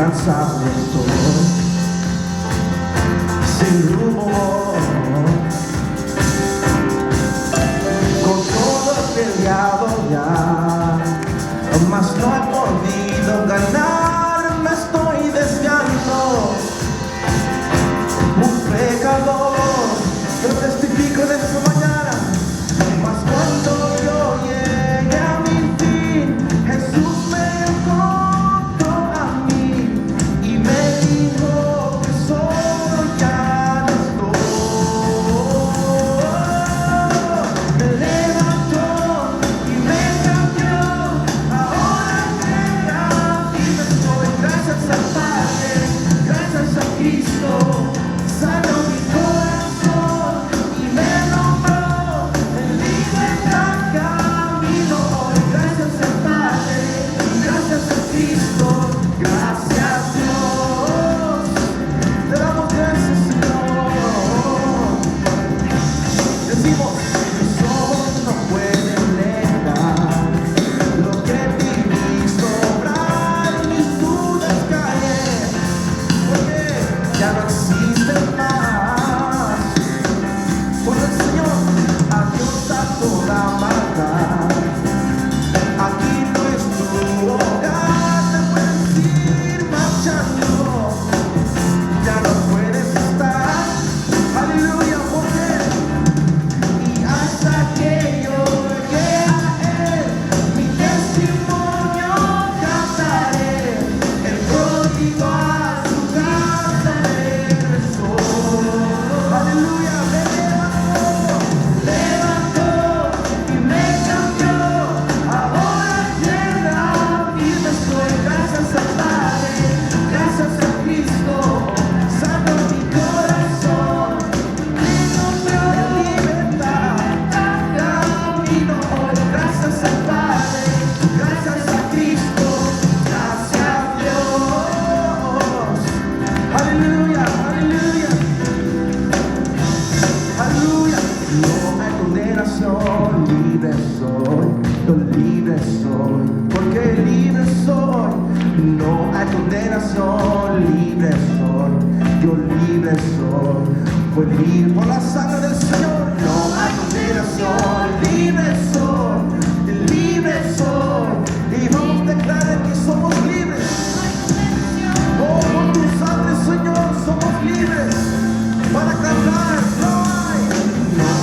incansable estoy, sin rumbo, con todo peleado ya, mas no he podido ganar, me estoy desviando. Un pecador, yo testifico en esta mañana, mas cuando yo llegue a mi fin, Jesús me encontró a mí y me dijo que solo ya no estoy. Me levantó y me cambió, ahora creo y me estoy. Gracias al Padre, gracias a Cristo, sanó mi corazón y me nombró en libertad camino hoy. Gracias al Padre, gracias a Cristo, gracias Dios, te damos gracias Señor. Decimos, mis ojos no pueden negar lo que viviste obrar, mis dudas caen, porque ya no existen más. Cuando el Señor adiós a toda maldad, aquí no es tu hogar, te puedes ir marchando, ya no puedes estar. Aleluya, porque y hasta que yo llegue a Él, mi testimonio cantaré, el pródigo a su casa regresó. Aleluya, me levantó y me cambió, ahora llega y me estoy. Gracias al Padre, gracias a Cristo, sanó mi corazón, me nombró en libertad camino hoy. Gracias al Padre, gracias a Cristo, gracias a Dios. Aleluya, aleluya, aleluya. No hay condenación, libre soy, yo libre soy, porque libre soy. No hay condenación, libre soy, yo libre soy, fue libre por la sangre del Señor. No hay condenación, libre soy, libre soy, y vamos a declarar que somos libres. Oh, por tu sangre, Señor, somos libres para cantar. No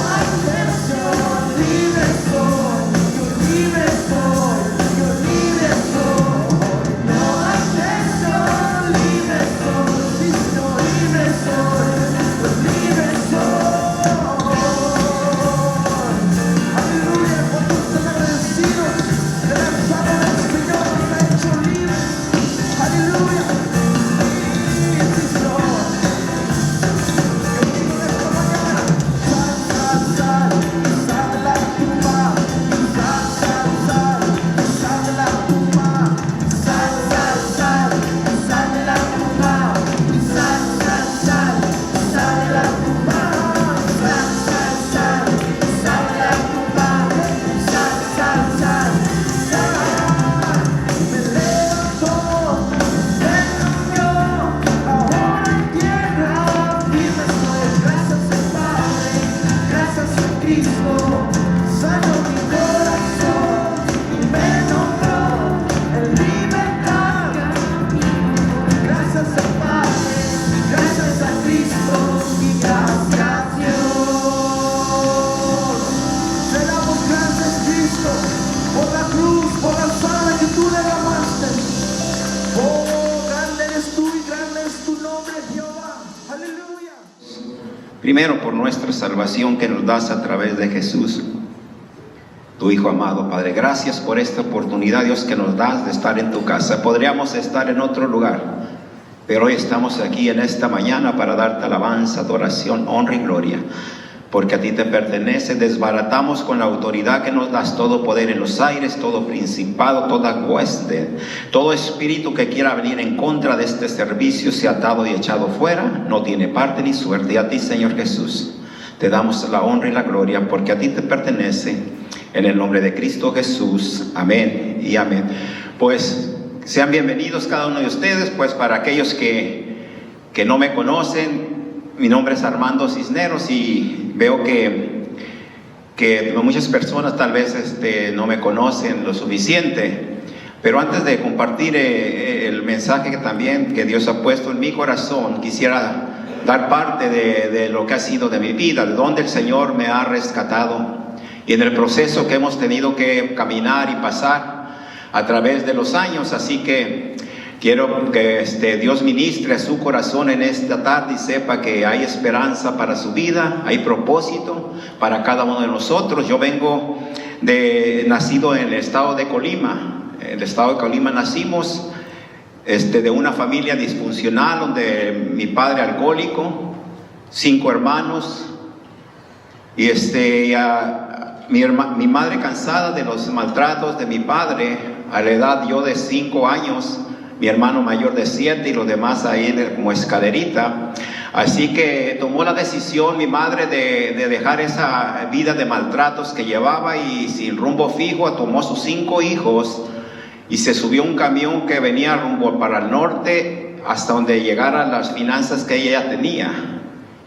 hay condenación, libre soy, yo libre soy, yo libre soy. No hay condenación, libre soy, sí, yo libre soy, yo libre soy. Aleluya, cuando estén agradecidos de la sangre del Señor nos ha hecho libres. Aleluya. Sí, Señor. Yo digo en esta mañana, sal, sal, sal de la tumba, sal, sal, sal, sal de la tumba, sal, sal, sal, sal de la tumba, sal, sal, sal, sal de la tumba, sal, sal, sal, sal de la tumba, sal, sal, sal, sal. Me levantó, me cambió, ahora en tierra firme estoy. Gracias al Padre, gracias a Cristo, sanó mi corazón y me nombró en libertad. Gracias al Padre, gracias a Cristo y gracias a Dios. Te damos gracias, Cristo, por la cruz, por la sangre que tú derramaste. Oh, grande eres tú y grande es tu nombre, Jehová. Aleluya. Primero, por nuestra salvación que nos das a través de Jesús, tu Hijo amado, Padre. Gracias por esta oportunidad, Dios, que nos das de estar en tu casa. Podríamos estar en otro lugar, pero hoy estamos aquí en esta mañana para darte alabanza, adoración, honra y gloria, porque a ti te pertenece. Desbaratamos con la autoridad que nos das todo poder en los aires, todo principado, toda hueste, todo espíritu que quiera venir en contra de este servicio, sea atado y echado fuera, no tiene parte ni suerte. Y a ti, Señor Jesús, te damos la honra y la gloria, porque a ti te pertenece, en el nombre de Cristo Jesús. Amén y amén. Pues sean bienvenidos cada uno de ustedes. Pues para aquellos que no me conocen, mi nombre es Armando Cisneros y veo que muchas personas tal vez no me conocen lo suficiente. Pero antes de compartir el mensaje que Dios ha puesto en mi corazón, quisiera dar parte de lo que ha sido de mi vida, de donde el Señor me ha rescatado y en el proceso que hemos tenido que caminar y pasar a través de los años. Así que quiero que Dios ministre a su corazón en esta tarde y sepa que hay esperanza para su vida, hay propósito para cada uno de nosotros. Yo vengo nacido en el estado de Colima. En el estado de Colima nacimos de una familia disfuncional, donde mi padre alcohólico, 5 hermanos, y mi madre cansada de los maltratos de mi padre, a la edad yo de 5 años, mi hermano mayor de 7 y los demás ahí como escalerita. Así que tomó la decisión mi madre de dejar esa vida de maltratos que llevaba y sin rumbo fijo, tomó sus 5 hijos y se subió un camión que venía rumbo para el norte hasta donde llegaran las finanzas que ella tenía.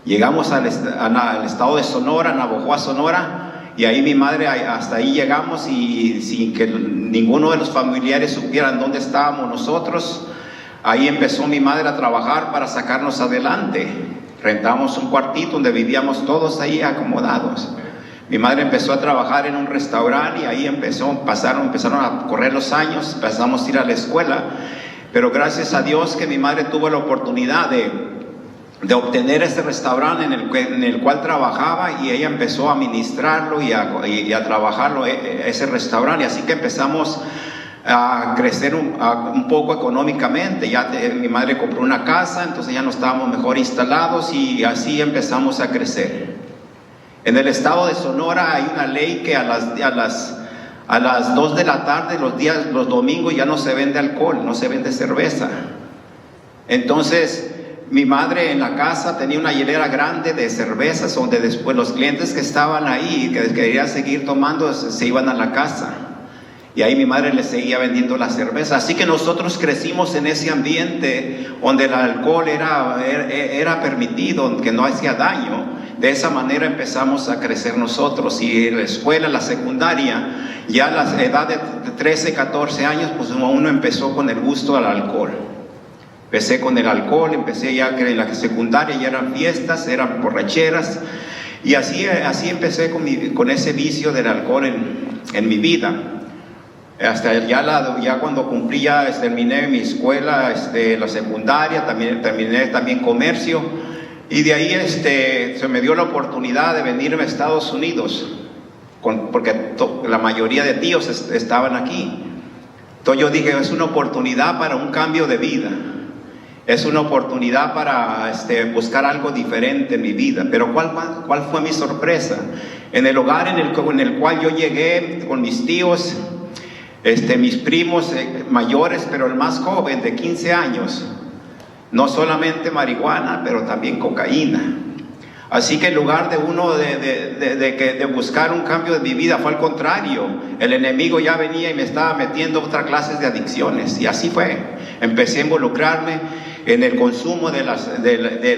Llegamos al estado de Sonora, Navojoa, Sonora, y ahí mi madre, hasta ahí llegamos y sin que ninguno de los familiares supieran dónde estábamos nosotros. Ahí empezó mi madre a trabajar para sacarnos adelante. Rentamos un cuartito donde vivíamos todos ahí acomodados. Mi madre empezó a trabajar en un restaurante y ahí empezaron a correr los años, empezamos a ir a la escuela. Pero gracias a Dios que mi madre tuvo la oportunidad de obtener ese restaurante en el cual trabajaba, y ella empezó a administrarlo y a trabajarlo, ese restaurante. Así que empezamos a crecer un poco económicamente. Mi madre compró una casa, entonces ya no estábamos mejor instalados y así empezamos a crecer. En el estado de Sonora hay una ley que a las 2 de la tarde, los domingos, ya no se vende alcohol, no se vende cerveza. Entonces mi madre en la casa tenía una hielera grande de cervezas, donde después los clientes que estaban ahí, que querían seguir tomando, se iban a la casa. Y ahí mi madre les seguía vendiendo la cerveza. Así que nosotros crecimos en ese ambiente donde el alcohol era permitido, que no hacía daño. De esa manera empezamos a crecer nosotros. Y en la escuela, en la secundaria, ya a la edad de 13, 14 años, pues uno empezó con el gusto al alcohol. Empecé con el alcohol, empecé ya que en la secundaria ya eran fiestas, eran borracheras. Y así empecé con ese vicio del alcohol en mi vida. Hasta ya cuando terminé mi escuela, la secundaria, terminé también comercio, y de ahí se me dio la oportunidad de venirme a Estados Unidos, porque la mayoría de tíos estaban aquí. Entonces yo dije, es una oportunidad para un cambio de vida, es una oportunidad para buscar algo diferente en mi vida. Pero ¿cuál fue mi sorpresa? En el hogar en el cual yo llegué con mis tíos, mis primos mayores, pero el más joven de 15 años, no solamente marihuana, pero también cocaína. Así que en lugar de uno de buscar un cambio de mi vida, fue al contrario. El enemigo ya venía y me estaba metiendo otras clases de adicciones, y así fue. Empecé a involucrarme en el consumo de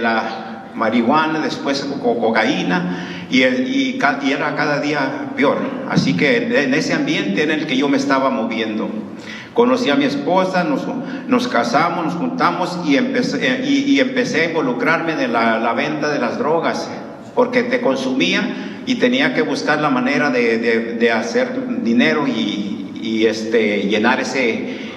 la marihuana, después cocaína, y era cada día peor. Así que en ese ambiente en el que yo me estaba moviendo, conocí a mi esposa, nos casamos, nos juntamos y empecé a involucrarme en la venta de las drogas, porque te consumía y tenía que buscar la manera de hacer dinero y llenar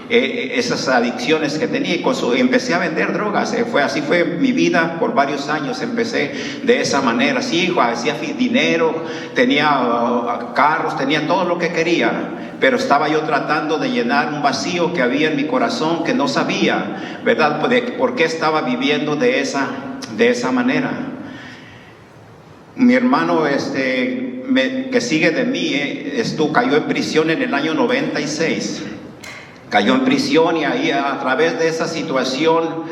esas adicciones que tenía, y empecé a vender drogas. Así fue mi vida por varios años. Empecé de esa manera. Sí, hacía dinero, tenía carros, tenía todo lo que quería, pero estaba yo tratando de llenar un vacío que había en mi corazón, que no sabía, ¿verdad?, por qué estaba viviendo de esa manera. Mi hermano que sigue de mí cayó en prisión en el año 96. Cayó en prisión, y ahí, a través de esa situación,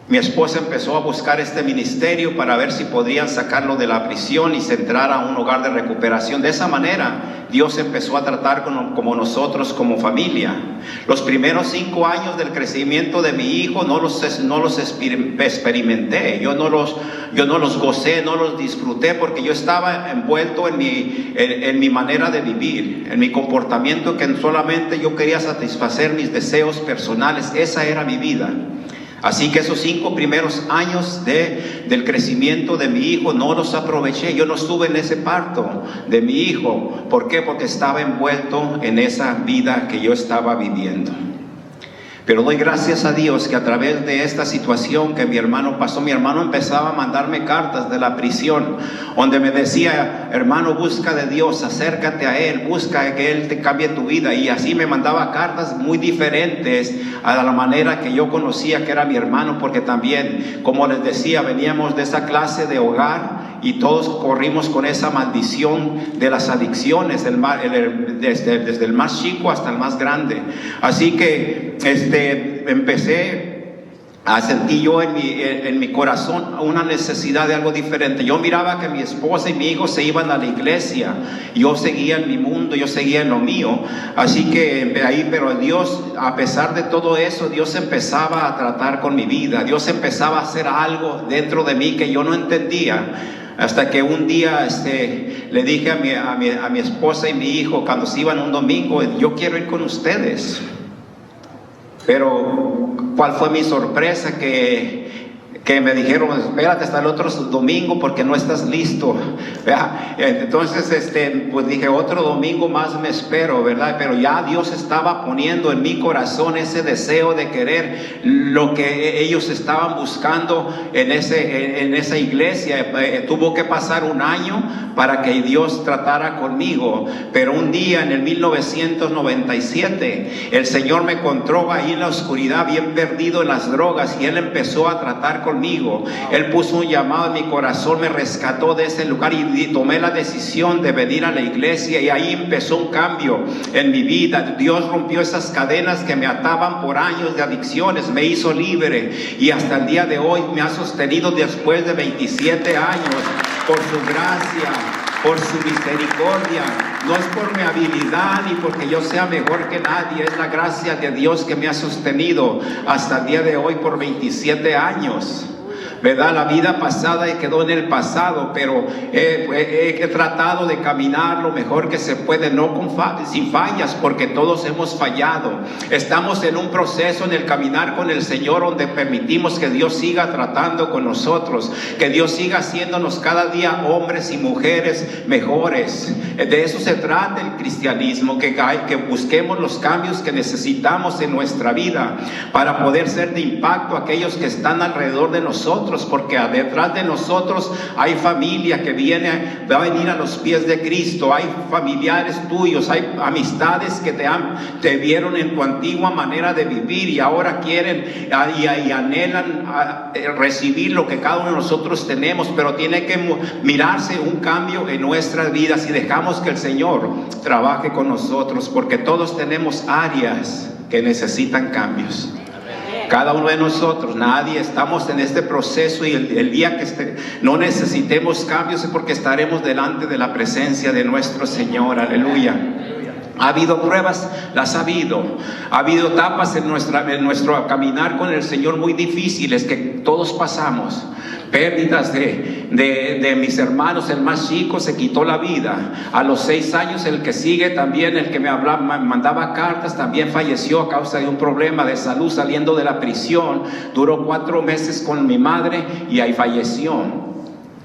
mi esposa empezó a buscar este ministerio para ver si podrían sacarlo de la prisión y centrar a un hogar de recuperación. De esa manera, Dios empezó a tratar como nosotros, como familia. Los primeros 5 años del crecimiento de mi hijo no los experimenté. Yo no los gocé, no los disfruté, porque yo estaba envuelto en mi manera de vivir, en mi comportamiento, que solamente yo quería satisfacer mis deseos personales. Esa era mi vida. Así que esos 5 primeros años del crecimiento de mi hijo no los aproveché. Yo no estuve en ese parto de mi hijo. ¿Por qué? Porque estaba envuelto en esa vida que yo estaba viviendo. Pero doy gracias a Dios que a través de esta situación que mi hermano pasó, mi hermano empezaba a mandarme cartas de la prisión, donde me decía: hermano, busca de Dios, acércate a Él, busca que Él te cambie tu vida. Y así me mandaba cartas muy diferentes a la manera que yo conocía que era mi hermano, porque también, como les decía, veníamos de esa clase de hogar y todos corrimos con esa maldición de las adicciones, desde el más chico hasta el más grande. Así que empecé a sentir yo en mi corazón una necesidad de algo diferente. Yo miraba que mi esposa y mi hijo se iban a la iglesia, yo seguía en mi mundo, yo seguía en lo mío. Así que ahí, pero Dios, a pesar de todo eso, Dios empezaba a tratar con mi vida. Dios empezaba a hacer algo dentro de mí que yo no entendía. Hasta que un día le dije a mi esposa y mi hijo, cuando se iban un domingo: yo quiero ir con ustedes. Pero ¿cuál fue mi sorpresa? Que me dijeron: espérate hasta el otro domingo porque no estás listo. Entonces pues dije: otro domingo más me espero, ¿verdad? Pero ya Dios estaba poniendo en mi corazón ese deseo de querer lo que ellos estaban buscando en esa iglesia. Tuvo que pasar un año para que Dios tratara conmigo. Pero un día en el 1997 el Señor me encontró ahí en la oscuridad, bien perdido en las drogas, y Él empezó a tratar conmigo. Él puso un llamado en mi corazón, me rescató de ese lugar y tomé la decisión de venir a la iglesia, y ahí empezó un cambio en mi vida. Dios rompió esas cadenas que me ataban por años de adicciones, me hizo libre, y hasta el día de hoy me ha sostenido después de 27 años por su gracia, por su misericordia. No es por mi habilidad ni porque yo sea mejor que nadie, es la gracia de Dios que me ha sostenido hasta el día de hoy por 27 años. ¿Verdad? La vida pasada quedó en el pasado, pero he tratado de caminar lo mejor que se puede, sin fallas, porque todos hemos fallado. Estamos en un proceso en el caminar con el Señor, donde permitimos que Dios siga tratando con nosotros, que Dios siga haciéndonos cada día hombres y mujeres mejores. De eso se trata el cristianismo, que busquemos los cambios que necesitamos en nuestra vida para poder ser de impacto a aquellos que están alrededor de nosotros. Porque detrás de nosotros hay familia que va a venir a los pies de Cristo, hay familiares tuyos, hay amistades que te vieron en tu antigua manera de vivir y ahora quieren y anhelan recibir lo que cada uno de nosotros tenemos, pero tiene que mirarse un cambio en nuestras vidas y dejamos que el Señor trabaje con nosotros, porque todos tenemos áreas que necesitan cambios. Cada uno de nosotros, nadie, estamos en este proceso, y el día que no necesitemos cambios es porque estaremos delante de la presencia de nuestro Señor. Aleluya. Ha habido pruebas, las ha habido. Ha habido etapas en nuestro caminar con el Señor muy difíciles que todos pasamos. Pérdidas de mis hermanos. El más chico se quitó la vida. A los 6 años el que sigue también, el que me mandaba cartas, también falleció a causa de un problema de salud saliendo de la prisión. Duró 4 meses con mi madre y ahí falleció.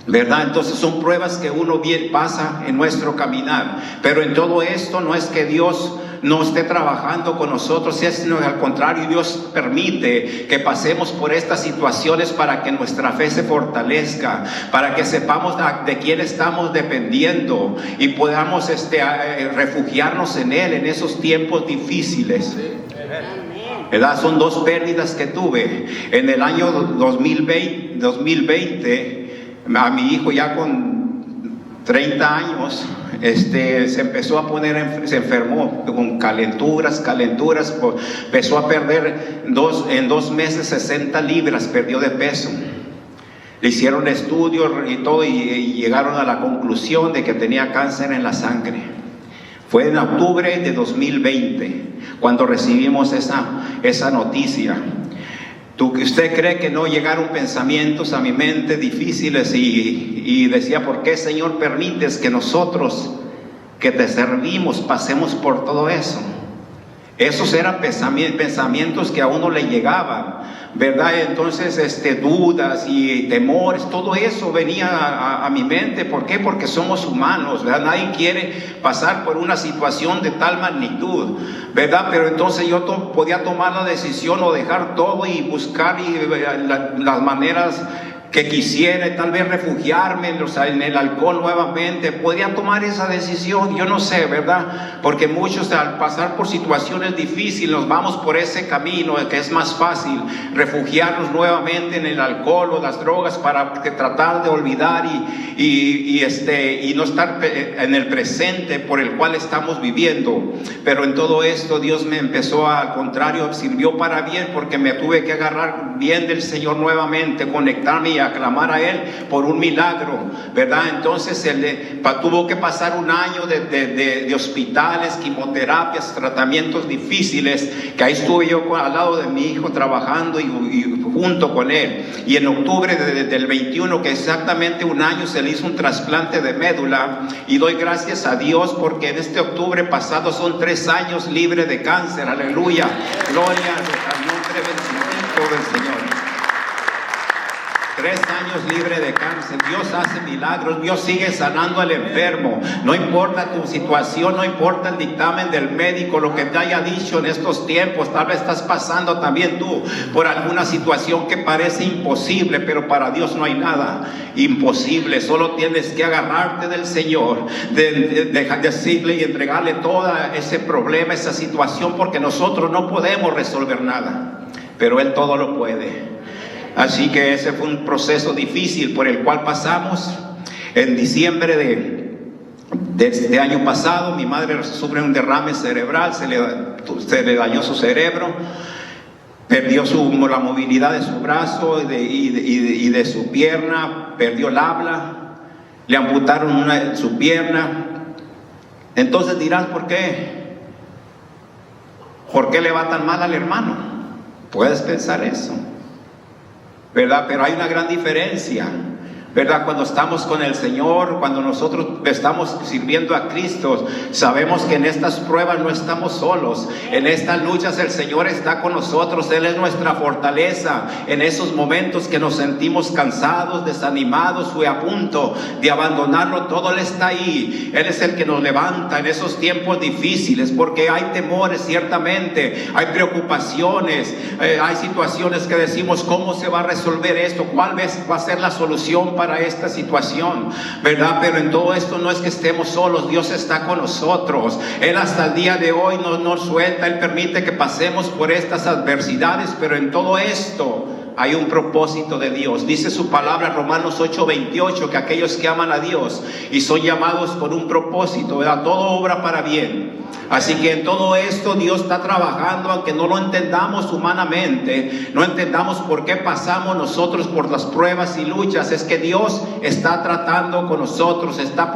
¿Verdad? Entonces son pruebas que uno bien pasa en nuestro caminar. Pero en todo esto no es que Dios no esté trabajando con nosotros, sino al contrario, Dios permite que pasemos por estas situaciones para que nuestra fe se fortalezca, para que sepamos de quién estamos dependiendo y podamos refugiarnos en Él en esos tiempos difíciles. ¿Verdad? Son 2 pérdidas que tuve en el año 2020. A mi hijo ya con 30 años, se empezó a poner, se enfermó con calenturas, empezó a perder en 2 meses 60 libras, perdió de peso. Le hicieron estudios y todo y llegaron a la conclusión de que tenía cáncer en la sangre. Fue en octubre de 2020 cuando recibimos esa noticia. ¿Usted cree que no llegaron pensamientos a mi mente difíciles y decía, ¿por qué, Señor, permites que nosotros que te servimos pasemos por todo eso? Esos eran pensamientos que a uno le llegaban, ¿verdad? Entonces, dudas y temores, todo eso venía a mi mente. ¿Por qué? Porque somos humanos, ¿verdad? Nadie quiere pasar por una situación de tal magnitud, ¿verdad? Pero entonces yo podía tomar la decisión o dejar todo y buscar las maneras que quisiera, y tal vez refugiarme en el alcohol nuevamente. Podía tomar esa decisión, yo no sé, ¿verdad? Porque muchos, al pasar por situaciones difíciles, nos vamos por ese camino que es más fácil, refugiarnos nuevamente en el alcohol o las drogas para tratar de olvidar y no estar en el presente por el cual estamos viviendo. Pero en todo esto Dios me empezó, al contrario, sirvió para bien, porque me tuve que agarrar bien del Señor nuevamente, conectarme y aclamar a Él por un milagro, ¿verdad? Entonces tuvo que pasar un año de hospitales, quimioterapias, tratamientos difíciles, que ahí estuve yo al lado de mi hijo trabajando y junto con él. Y en octubre del 21, que exactamente un año, se le hizo un trasplante de médula, y doy gracias a Dios porque en este octubre pasado son 3 años libre de cáncer. Aleluya, gloria al nombre bendito del Señor. 3 años libre de cáncer. Dios hace milagros, Dios sigue sanando al enfermo. No importa tu situación, no importa el dictamen del médico, lo que te haya dicho en estos tiempos. Tal vez estás pasando también tú por alguna situación que parece imposible, pero para Dios no hay nada imposible. Solo tienes que agarrarte del Señor, decirle y entregarle todo ese problema, esa situación, porque nosotros no podemos resolver nada, pero Él todo lo puede. Así que ese fue un proceso difícil por el cual pasamos. En diciembre de este año pasado, mi madre sufre un derrame cerebral, se le dañó su cerebro, perdió la movilidad de su brazo y de su pierna, perdió el habla, le amputaron su pierna. Entonces dirás, ¿por qué? ¿Por qué le va tan mal al hermano? Puedes pensar eso, ¿verdad? Pero hay una gran diferencia, ¿verdad? Cuando estamos con el Señor, cuando nosotros estamos sirviendo a Cristo, sabemos que en estas pruebas no estamos solos. En estas luchas el Señor está con nosotros. Él es nuestra fortaleza. En esos momentos que nos sentimos cansados, desanimados o a punto de abandonarlo todo, Él está ahí. Él es el que nos levanta en esos tiempos difíciles, porque hay temores, ciertamente, hay preocupaciones, hay situaciones que decimos, ¿cómo se va a resolver esto? ¿Cuál va a ser la solución para esta situación, ¿verdad? Pero en todo esto no es que estemos solos. Dios está con nosotros. Él hasta el día de hoy no nos suelta. Él permite que pasemos por estas adversidades, pero en todo esto hay un propósito de Dios. Dice su palabra, Romanos 8:28, que aquellos que aman a Dios y son llamados por un propósito, ¿verdad? Todo obra para bien. Así que en todo esto Dios está trabajando, aunque no lo entendamos humanamente, no entendamos por qué pasamos nosotros por las pruebas y luchas. Es que Dios está tratando con nosotros, está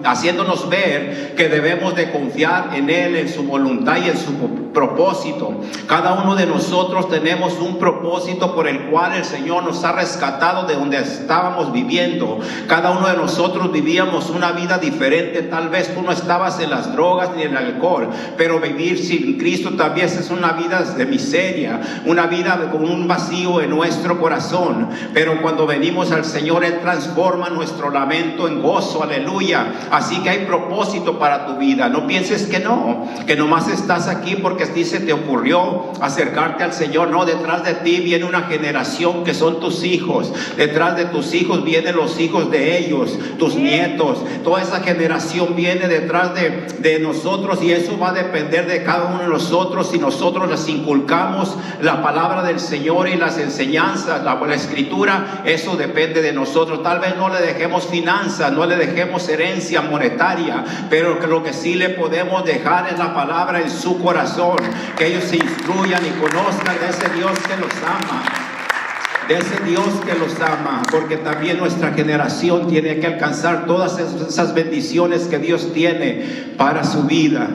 haciéndonos ver que debemos de confiar en Él, en su voluntad y en su propósito. Cada uno de nosotros tenemos un propósito por el cual el Señor nos ha rescatado de donde estábamos viviendo. Cada uno de nosotros vivíamos una vida diferente. Tal vez tú no estabas en las drogas ni en el alcohol, pero vivir sin Cristo también es una vida de miseria, una vida con un vacío en nuestro corazón. Pero cuando venimos al Señor, Él transforma nuestro lamento en gozo. Aleluya. Así que hay propósito para tu vida. No pienses que no, que nomás estás aquí porque a ti se te ocurrió acercarte al Señor. No, detrás de ti viene una generación que son tus hijos. Detrás de tus hijos vienen los hijos de ellos, tus nietos. Toda esa generación viene detrás de nosotros, y eso va a depender de cada uno de nosotros. Si nosotros les inculcamos la palabra del Señor y las enseñanzas, la escritura, eso depende de nosotros. Tal vez no le dejemos finanzas, no le dejemos herencia monetaria, pero que lo que sí le podemos dejar es la palabra en su corazón, que ellos se instruyan y conozcan de ese Dios que los ama, de ese Dios que los ama, porque también nuestra generación tiene que alcanzar todas esas bendiciones que Dios tiene para su vida.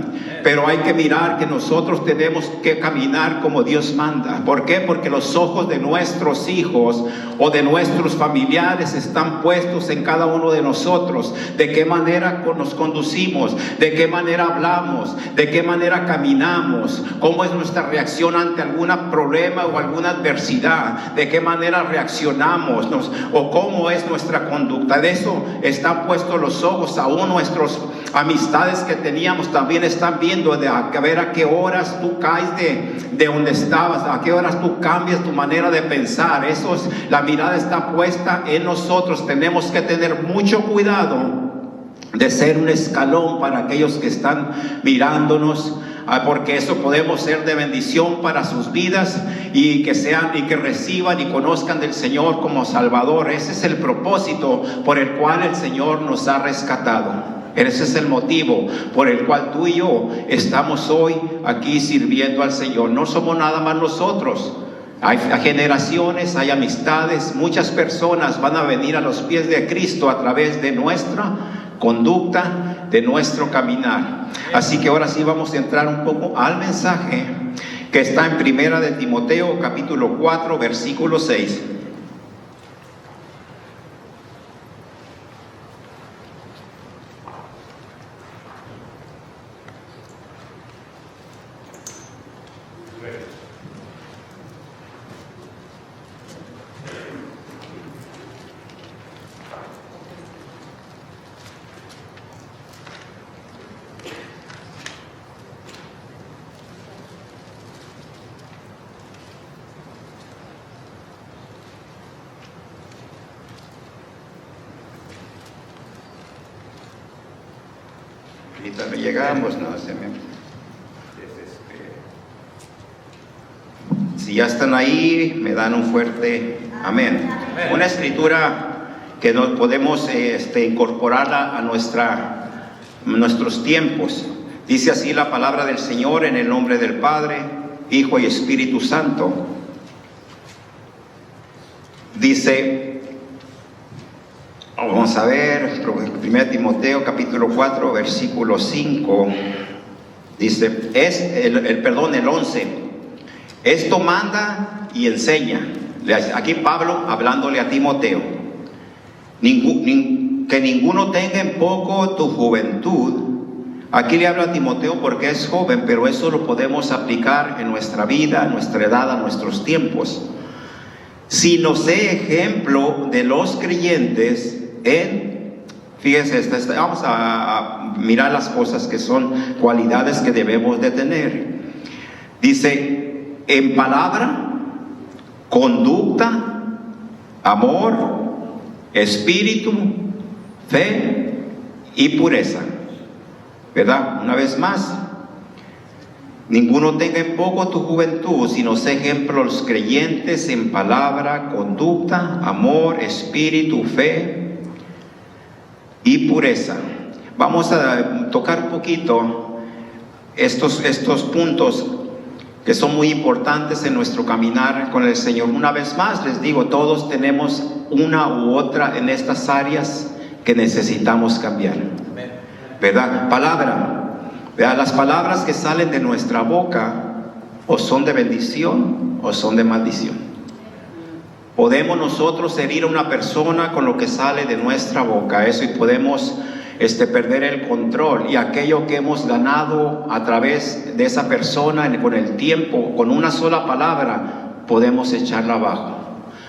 Pero hay que mirar que nosotros tenemos que caminar como Dios manda. ¿Por qué? Porque los ojos de nuestros hijos o de nuestros familiares están puestos en cada uno de nosotros. De qué manera nos conducimos, de qué manera hablamos, de qué manera caminamos, cómo es nuestra reacción ante algún problema o alguna adversidad, de qué manera reaccionamos, o cómo es nuestra conducta. De eso están puestos los ojos. Aún nuestras amistades que teníamos también están viendo de a ver a qué horas tú caes de donde estabas, a qué horas tú cambias tu manera de pensar. Eso es, la mirada está puesta en nosotros. Tenemos que tener mucho cuidado de ser un escalón para aquellos que están mirándonos, porque eso podemos ser de bendición para sus vidas, y que reciban y conozcan del Señor como Salvador. Ese es el propósito por el cual el Señor nos ha rescatado. Ese es el motivo por el cual tú y yo estamos hoy aquí sirviendo al Señor. No somos nada más nosotros. Hay generaciones, hay amistades, muchas personas van a venir a los pies de Cristo a través de nuestra conducta, de nuestro caminar. Así que ahora sí vamos a entrar un poco al mensaje que está en Primera de Timoteo, capítulo 4, versículo 6. Ahorita no llegamos, no se me... Si ya están ahí, me dan un fuerte amén. Una escritura que nos podemos incorporarla a nuestros tiempos. Dice así la palabra del Señor, en el nombre del Padre, Hijo y Espíritu Santo. Dice, vamos a ver, 1 Timoteo capítulo 4 versículo 5, dice, el 11, esto manda y enseña. Aquí Pablo hablándole a Timoteo, que ninguno tenga en poco tu juventud. Aquí le habla a Timoteo porque es joven, pero eso lo podemos aplicar en nuestra vida, en nuestra edad, a nuestros tiempos. Sino sé ejemplo de los creyentes fíjense, vamos a mirar las cosas que son cualidades que debemos de tener. Dice, en palabra, conducta, amor, espíritu, fe y pureza. ¿Verdad? Una vez más, ninguno tenga en poco tu juventud, sino sé ejemplo los creyentes en palabra, conducta, amor, espíritu, fe y pureza. Vamos a tocar un poquito estos puntos que son muy importantes en nuestro caminar con el Señor. Una vez más les digo, todos tenemos una u otra en estas áreas que necesitamos cambiar. ¿Verdad? Palabra. ¿Verdad? Las palabras que salen de nuestra boca o son de bendición o son de maldición. Podemos nosotros herir a una persona con lo que sale de nuestra boca, eso, y podemos perder el control, y aquello que hemos ganado a través de esa persona con el tiempo, con una sola palabra, podemos echarla abajo.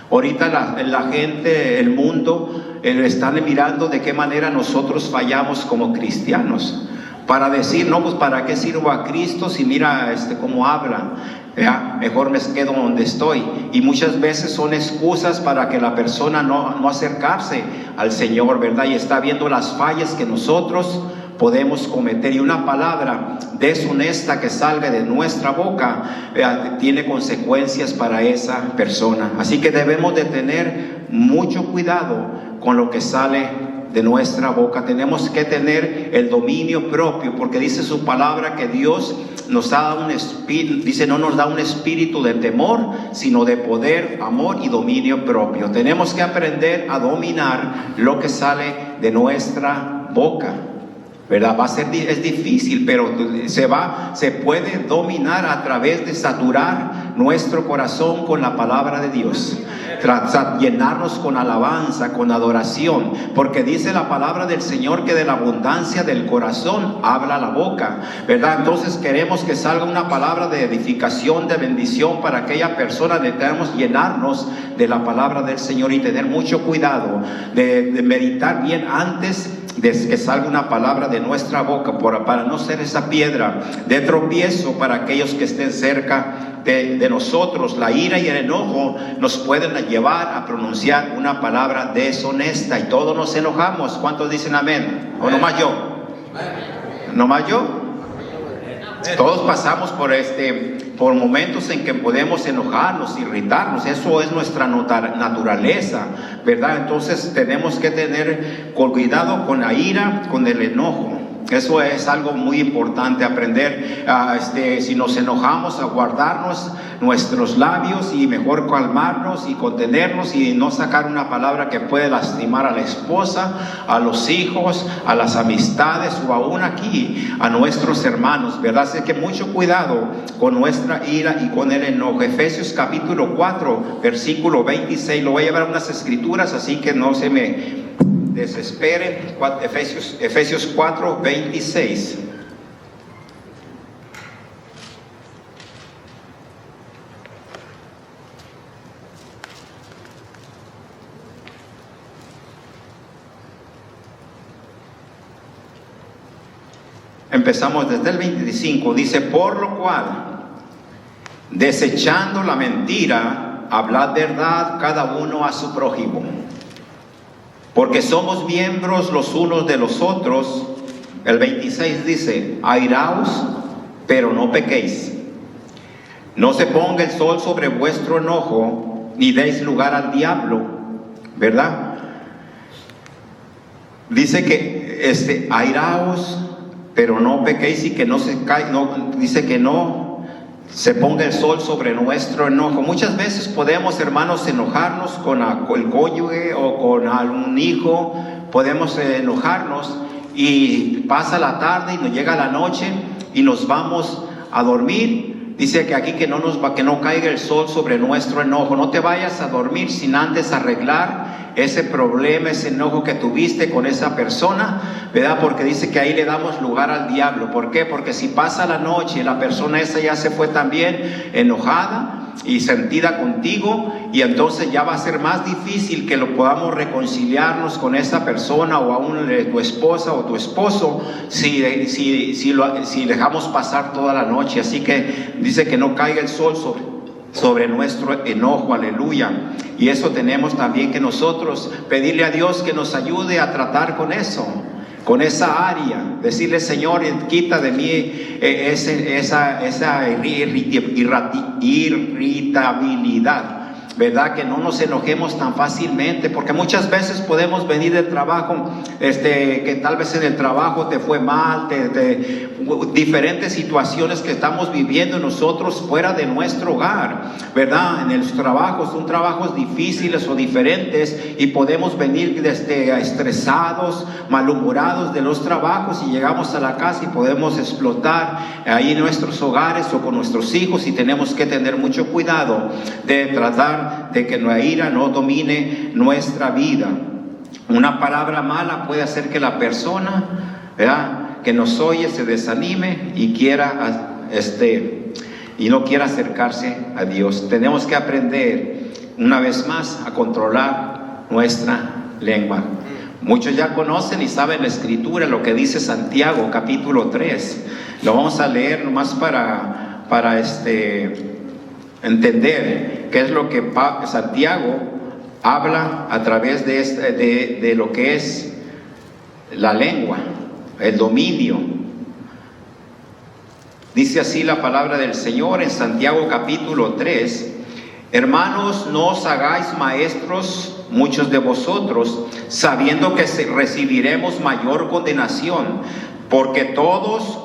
Ahorita la gente, el mundo, están mirando de qué manera nosotros fallamos como cristianos. para decir, no, pues para qué sirvo a Cristo si mira cómo habla, ¿verdad? Mejor me quedo donde estoy. Y muchas veces son excusas para que la persona no acercarse al Señor, ¿verdad? Y está viendo las fallas que nosotros podemos cometer, y una palabra deshonesta que salga de nuestra boca tiene consecuencias para esa persona. Así que debemos de tener mucho cuidado con lo que sale de nuestra boca. Tenemos que tener el dominio propio, porque dice su palabra que Dios nos ha dado un espíritu, dice, no nos da un espíritu de temor, sino de poder, amor y dominio propio. Tenemos que aprender a dominar lo que sale de nuestra boca, ¿verdad? Es difícil, pero se puede dominar a través de saturar nuestro corazón con la palabra de Dios, llenarnos con alabanza, con adoración, porque dice la palabra del Señor que de la abundancia del corazón habla la boca, ¿verdad? Entonces queremos que salga una palabra de edificación, de bendición para aquella persona. Necesitamos llenarnos de la palabra del Señor y tener mucho cuidado de meditar bien antes de que salga una palabra de nuestra boca, para no ser esa piedra de tropiezo para aquellos que estén cerca de nosotros. La ira y el enojo nos pueden llevar a pronunciar una palabra deshonesta, y todos nos enojamos. ¿Cuántos dicen amén? ¿O nomás yo? ¿Nomás yo? Todos pasamos por momentos en que podemos enojarnos, irritarnos. Eso es nuestra naturaleza, ¿verdad? Entonces tenemos que tener cuidado con la ira, con el enojo. Eso es algo muy importante, aprender si nos enojamos, a guardarnos nuestros labios y mejor calmarnos y contenernos y no sacar una palabra que puede lastimar a la esposa, a los hijos, a las amistades o aún aquí a nuestros hermanos, ¿verdad? Así que mucho cuidado con nuestra ira y con el enojo. Efesios capítulo 4 versículo 26, lo voy a llevar a unas escrituras, así que no se me desesperen. Efesios 4, 26. Empezamos desde el 25. Dice: por lo cual, desechando la mentira, hablad verdad cada uno a su prójimo, porque somos miembros los unos de los otros. El 26 dice: airaos, pero no pequéis. No se ponga el sol sobre vuestro enojo, ni deis lugar al diablo, ¿verdad? Dice que airaos, pero no pequéis, y que dice que no se ponga el sol sobre nuestro enojo. Muchas veces podemos, hermanos, enojarnos con el cónyuge o con algún hijo. Podemos enojarnos y pasa la tarde y nos llega la noche y nos vamos a dormir. Dice que aquí que no caiga el sol sobre nuestro enojo. No te vayas a dormir sin antes arreglar ese problema, ese enojo que tuviste con esa persona, ¿verdad? Porque dice que ahí le damos lugar al diablo. ¿Por qué? Porque si pasa la noche y la persona esa ya se fue también enojada y sentida contigo, y entonces ya va a ser más difícil que lo podamos reconciliarnos con esa persona, o aún tu esposa o tu esposo, si dejamos pasar toda la noche. Así que dice que no caiga el sol sobre nuestro enojo, aleluya. Y eso tenemos también que nosotros pedirle a Dios que nos ayude a tratar con eso, con esa área. Decirle: Señor, quita de mí esa irritabilidad, ¿verdad? Que no nos enojemos tan fácilmente, porque muchas veces podemos venir del trabajo, que tal vez en el trabajo te fue mal, diferentes situaciones que estamos viviendo nosotros fuera de nuestro hogar, ¿verdad? En los trabajos, son trabajos difíciles o diferentes, y podemos venir estresados, malhumorados de los trabajos, y llegamos a la casa y podemos explotar ahí en nuestros hogares o con nuestros hijos, y tenemos que tener mucho cuidado de tratar de que la ira no domine nuestra vida. Una palabra mala puede hacer que la persona, ¿verdad?, que nos oye se desanime y no quiera acercarse a Dios. Tenemos que aprender una vez más a controlar nuestra lengua. Muchos ya conocen y saben la escritura, lo que dice Santiago capítulo 3. Lo vamos a leer nomás para entender qué es lo que Santiago habla a través de lo que es la lengua, el dominio. Dice así la palabra del Señor en Santiago capítulo 3. Hermanos, no os hagáis maestros muchos de vosotros, sabiendo que recibiremos mayor condenación, porque todos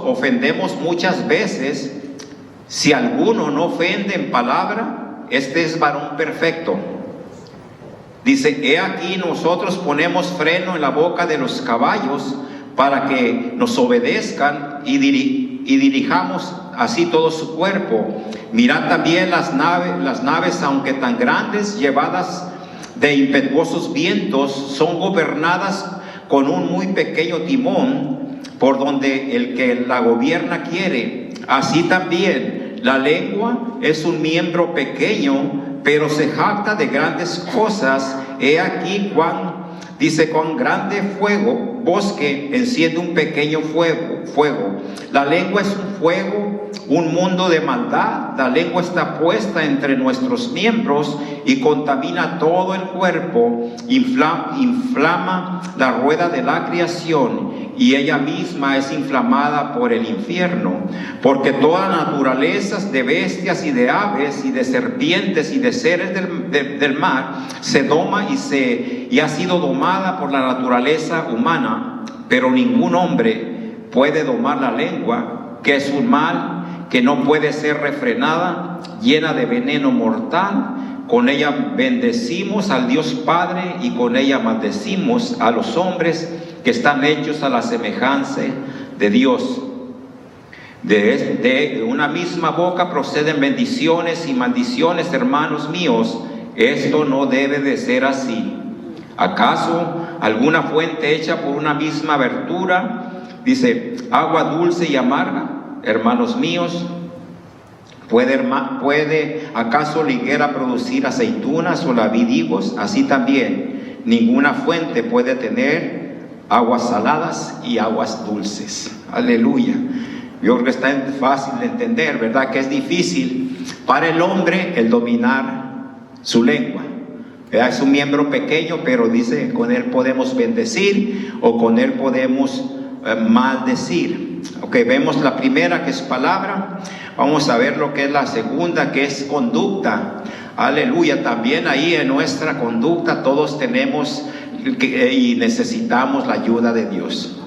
ofendemos muchas veces. Si alguno no ofende en palabra, este es varón perfecto. Dice, he aquí nosotros ponemos freno en la boca de los caballos para que nos obedezcan y dirijamos así todo su cuerpo. Mirad también las naves, aunque tan grandes, llevadas de impetuosos vientos, son gobernadas con un muy pequeño timón, por donde el que la gobierna quiere. Así también la lengua es un miembro pequeño, pero se jacta de grandes cosas. He aquí cuán grande bosque enciende un pequeño fuego. La lengua es un fuego, un mundo de maldad. La lengua está puesta entre nuestros miembros y contamina todo el cuerpo, inflama la rueda de la creación, y ella misma es inflamada por el infierno. Porque toda naturaleza de bestias y de aves y de serpientes y de seres del mar se doma y ha sido domada por la naturaleza humana, pero ningún hombre puede domar la lengua, que es un mal que no puede ser refrenada, llena de veneno mortal. Con ella bendecimos al Dios Padre y con ella maldecimos a los hombres que están hechos a la semejanza de Dios. De una misma boca proceden bendiciones y maldiciones, hermanos míos. Esto no debe de ser así. ¿Acaso alguna fuente hecha por una misma abertura, dice, agua dulce y amarga? Hermanos míos, ¿puede acaso la higuera producir aceitunas o la vid higos? Así también ninguna fuente puede tener aguas saladas y aguas dulces. Aleluya. Yo creo que está fácil de entender, ¿verdad? Que es difícil para el hombre el dominar su lengua. Es un miembro pequeño, pero dice, con él podemos bendecir o con él podemos maldecir. Ok, vemos la primera, que es palabra. Vamos a ver lo que es la segunda, que es conducta. Aleluya. También ahí en nuestra conducta todos tenemos y necesitamos la ayuda de Dios.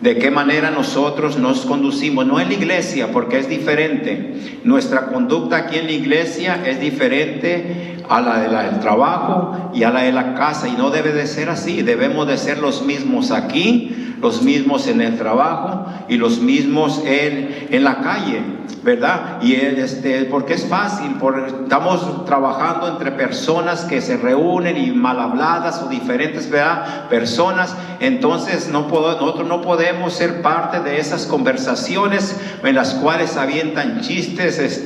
De qué manera nosotros nos conducimos, no en la iglesia, porque es diferente. Nuestra conducta aquí en la iglesia es diferente a la del trabajo y a la de la casa, y no debe de ser así. Debemos de ser los mismos aquí, los mismos en el trabajo y los mismos en la calle, ¿verdad? Y porque es fácil, porque estamos trabajando entre personas que se reúnen y mal habladas o diferentes, ¿verdad? Personas. Entonces nosotros no podemos ser parte de esas conversaciones en las cuales avientan chistes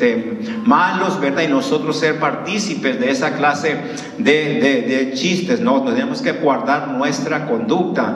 malos, ¿verdad? Y nosotros ser partícipes de esa clase de chistes, ¿no? Tenemos que guardar nuestra conducta.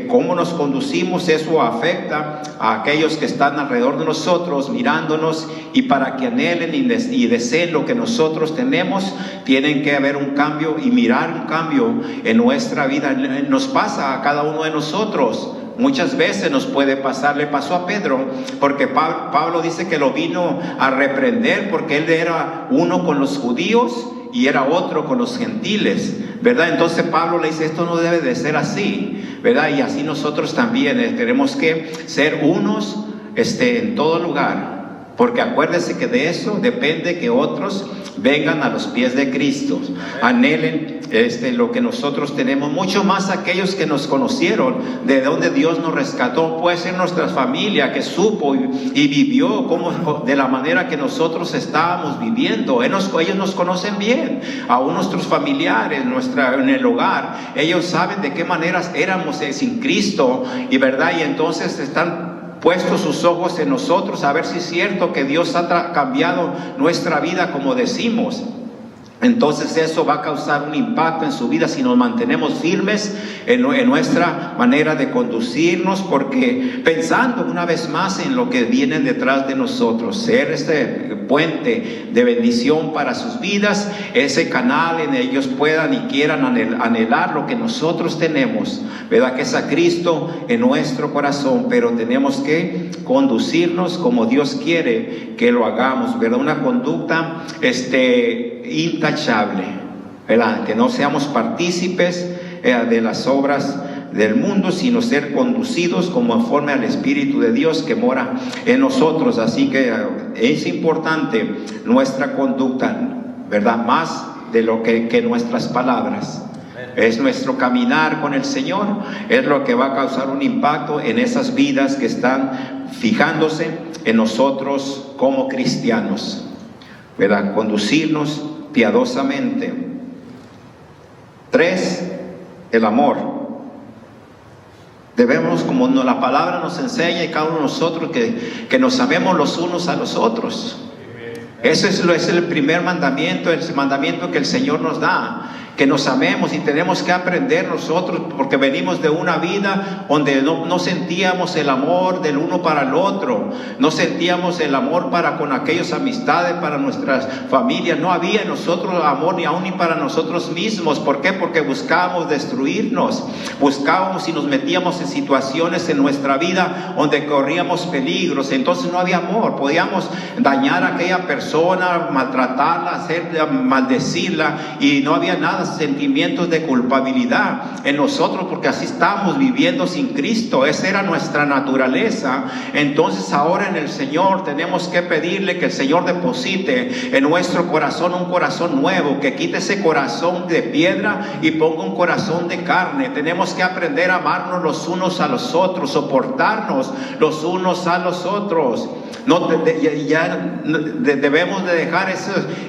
Cómo nos conducimos, eso afecta a aquellos que están alrededor de nosotros, mirándonos, y para que anhelen y deseen lo que nosotros tenemos, tienen que haber un cambio y mirar un cambio en nuestra vida. Nos pasa a cada uno de nosotros. Muchas veces nos puede pasar, le pasó a Pedro, porque Pablo dice que lo vino a reprender porque él era uno con los judíos y era otro con los gentiles, ¿verdad? Entonces Pablo le dice, esto no debe de ser así, ¿verdad? Y así nosotros también tenemos que ser unos en todo lugar, porque acuérdese que de eso depende que otros vengan a los pies de Cristo, anhelen lo que nosotros tenemos, mucho más aquellos que nos conocieron, de donde Dios nos rescató. Puede ser nuestra familia que supo y vivió de la manera que nosotros estábamos viviendo. Ellos nos conocen bien, aún nuestros familiares, en el hogar, ellos saben de qué maneras éramos sin Cristo, y verdad, y entonces están puesto sus ojos en nosotros a ver si es cierto que Dios ha cambiado nuestra vida como decimos. Entonces eso va a causar un impacto en su vida si nos mantenemos firmes en nuestra manera de conducirnos, porque pensando una vez más en lo que viene detrás de nosotros, ser este puente de bendición para sus vidas, ese canal en ellos puedan y quieran anhelar lo que nosotros tenemos, ¿verdad? Que es a Cristo en nuestro corazón, pero tenemos que conducirnos como Dios quiere que lo hagamos, ¿verdad? Una conducta intachable, ¿verdad? Que no seamos partícipes de las obras del mundo, sino ser conducidos conforme al Espíritu de Dios que mora en nosotros. Así que es importante nuestra conducta, ¿verdad? Más de lo que nuestras palabras. Es nuestro caminar con el Señor, es lo que va a causar un impacto en esas vidas que están fijándose en nosotros como cristianos, ¿verdad? Conducirnos piadosamente. 3, el amor. Debemos, como la palabra nos enseña, y cada uno de nosotros, que nos amemos los unos a los otros. Ese es el primer mandamiento, el mandamiento que el Señor nos da, que nos amemos, y tenemos que aprender nosotros, porque venimos de una vida donde no sentíamos el amor del uno para el otro, no sentíamos el amor para con aquellas amistades, para nuestras familias, no había en nosotros amor ni aún ni para nosotros mismos. ¿Por qué? Porque buscábamos destruirnos, buscábamos y nos metíamos en situaciones en nuestra vida donde corríamos peligros, entonces no había amor, podíamos dañar a aquella persona, maltratarla, maldecirla, y no había nada, sentimientos de culpabilidad en nosotros, porque así estamos viviendo sin Cristo. Esa era nuestra naturaleza. Entonces ahora en el Señor tenemos que pedirle que el Señor deposite en nuestro corazón un corazón nuevo, que quite ese corazón de piedra y ponga un corazón de carne. Tenemos que aprender a amarnos los unos a los otros, soportarnos los unos a los otros. Debemos de dejar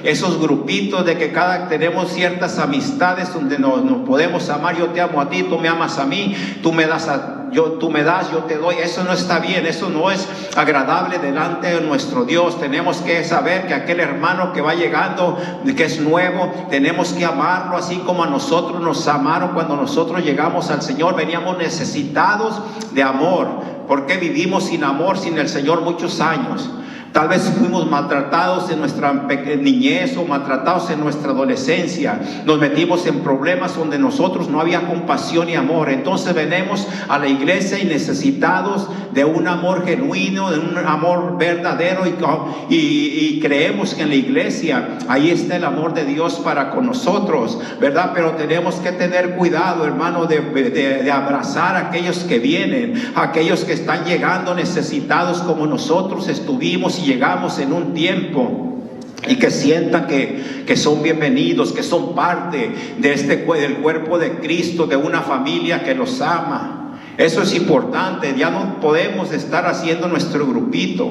esos grupitos de que tenemos ciertas amistades donde nos podemos amar. Yo te amo a ti, tú me amas a mí, tú me das, yo te doy. Eso no está bien, eso no es agradable delante de nuestro Dios. Tenemos que saber que aquel hermano que va llegando, que es nuevo, tenemos que amarlo así como a nosotros nos amaron cuando nosotros llegamos al Señor. Veníamos necesitados de amor. ¿Por qué vivimos sin amor, sin el Señor muchos años? Tal vez fuimos maltratados en nuestra niñez o maltratados en nuestra adolescencia. Nos metimos en problemas donde nosotros no había compasión y amor. Entonces venimos a la iglesia y necesitados de un amor genuino, de un amor verdadero, y creemos que en la iglesia ahí está el amor de Dios para con nosotros, ¿verdad? Pero tenemos que tener cuidado, hermano, de abrazar a aquellos que vienen, a aquellos que están llegando necesitados como nosotros estuvimos y llegamos en un tiempo, y que sientan que son bienvenidos, que son parte de del cuerpo de Cristo, de una familia que los ama. Eso es importante. Ya no podemos estar haciendo nuestro grupito.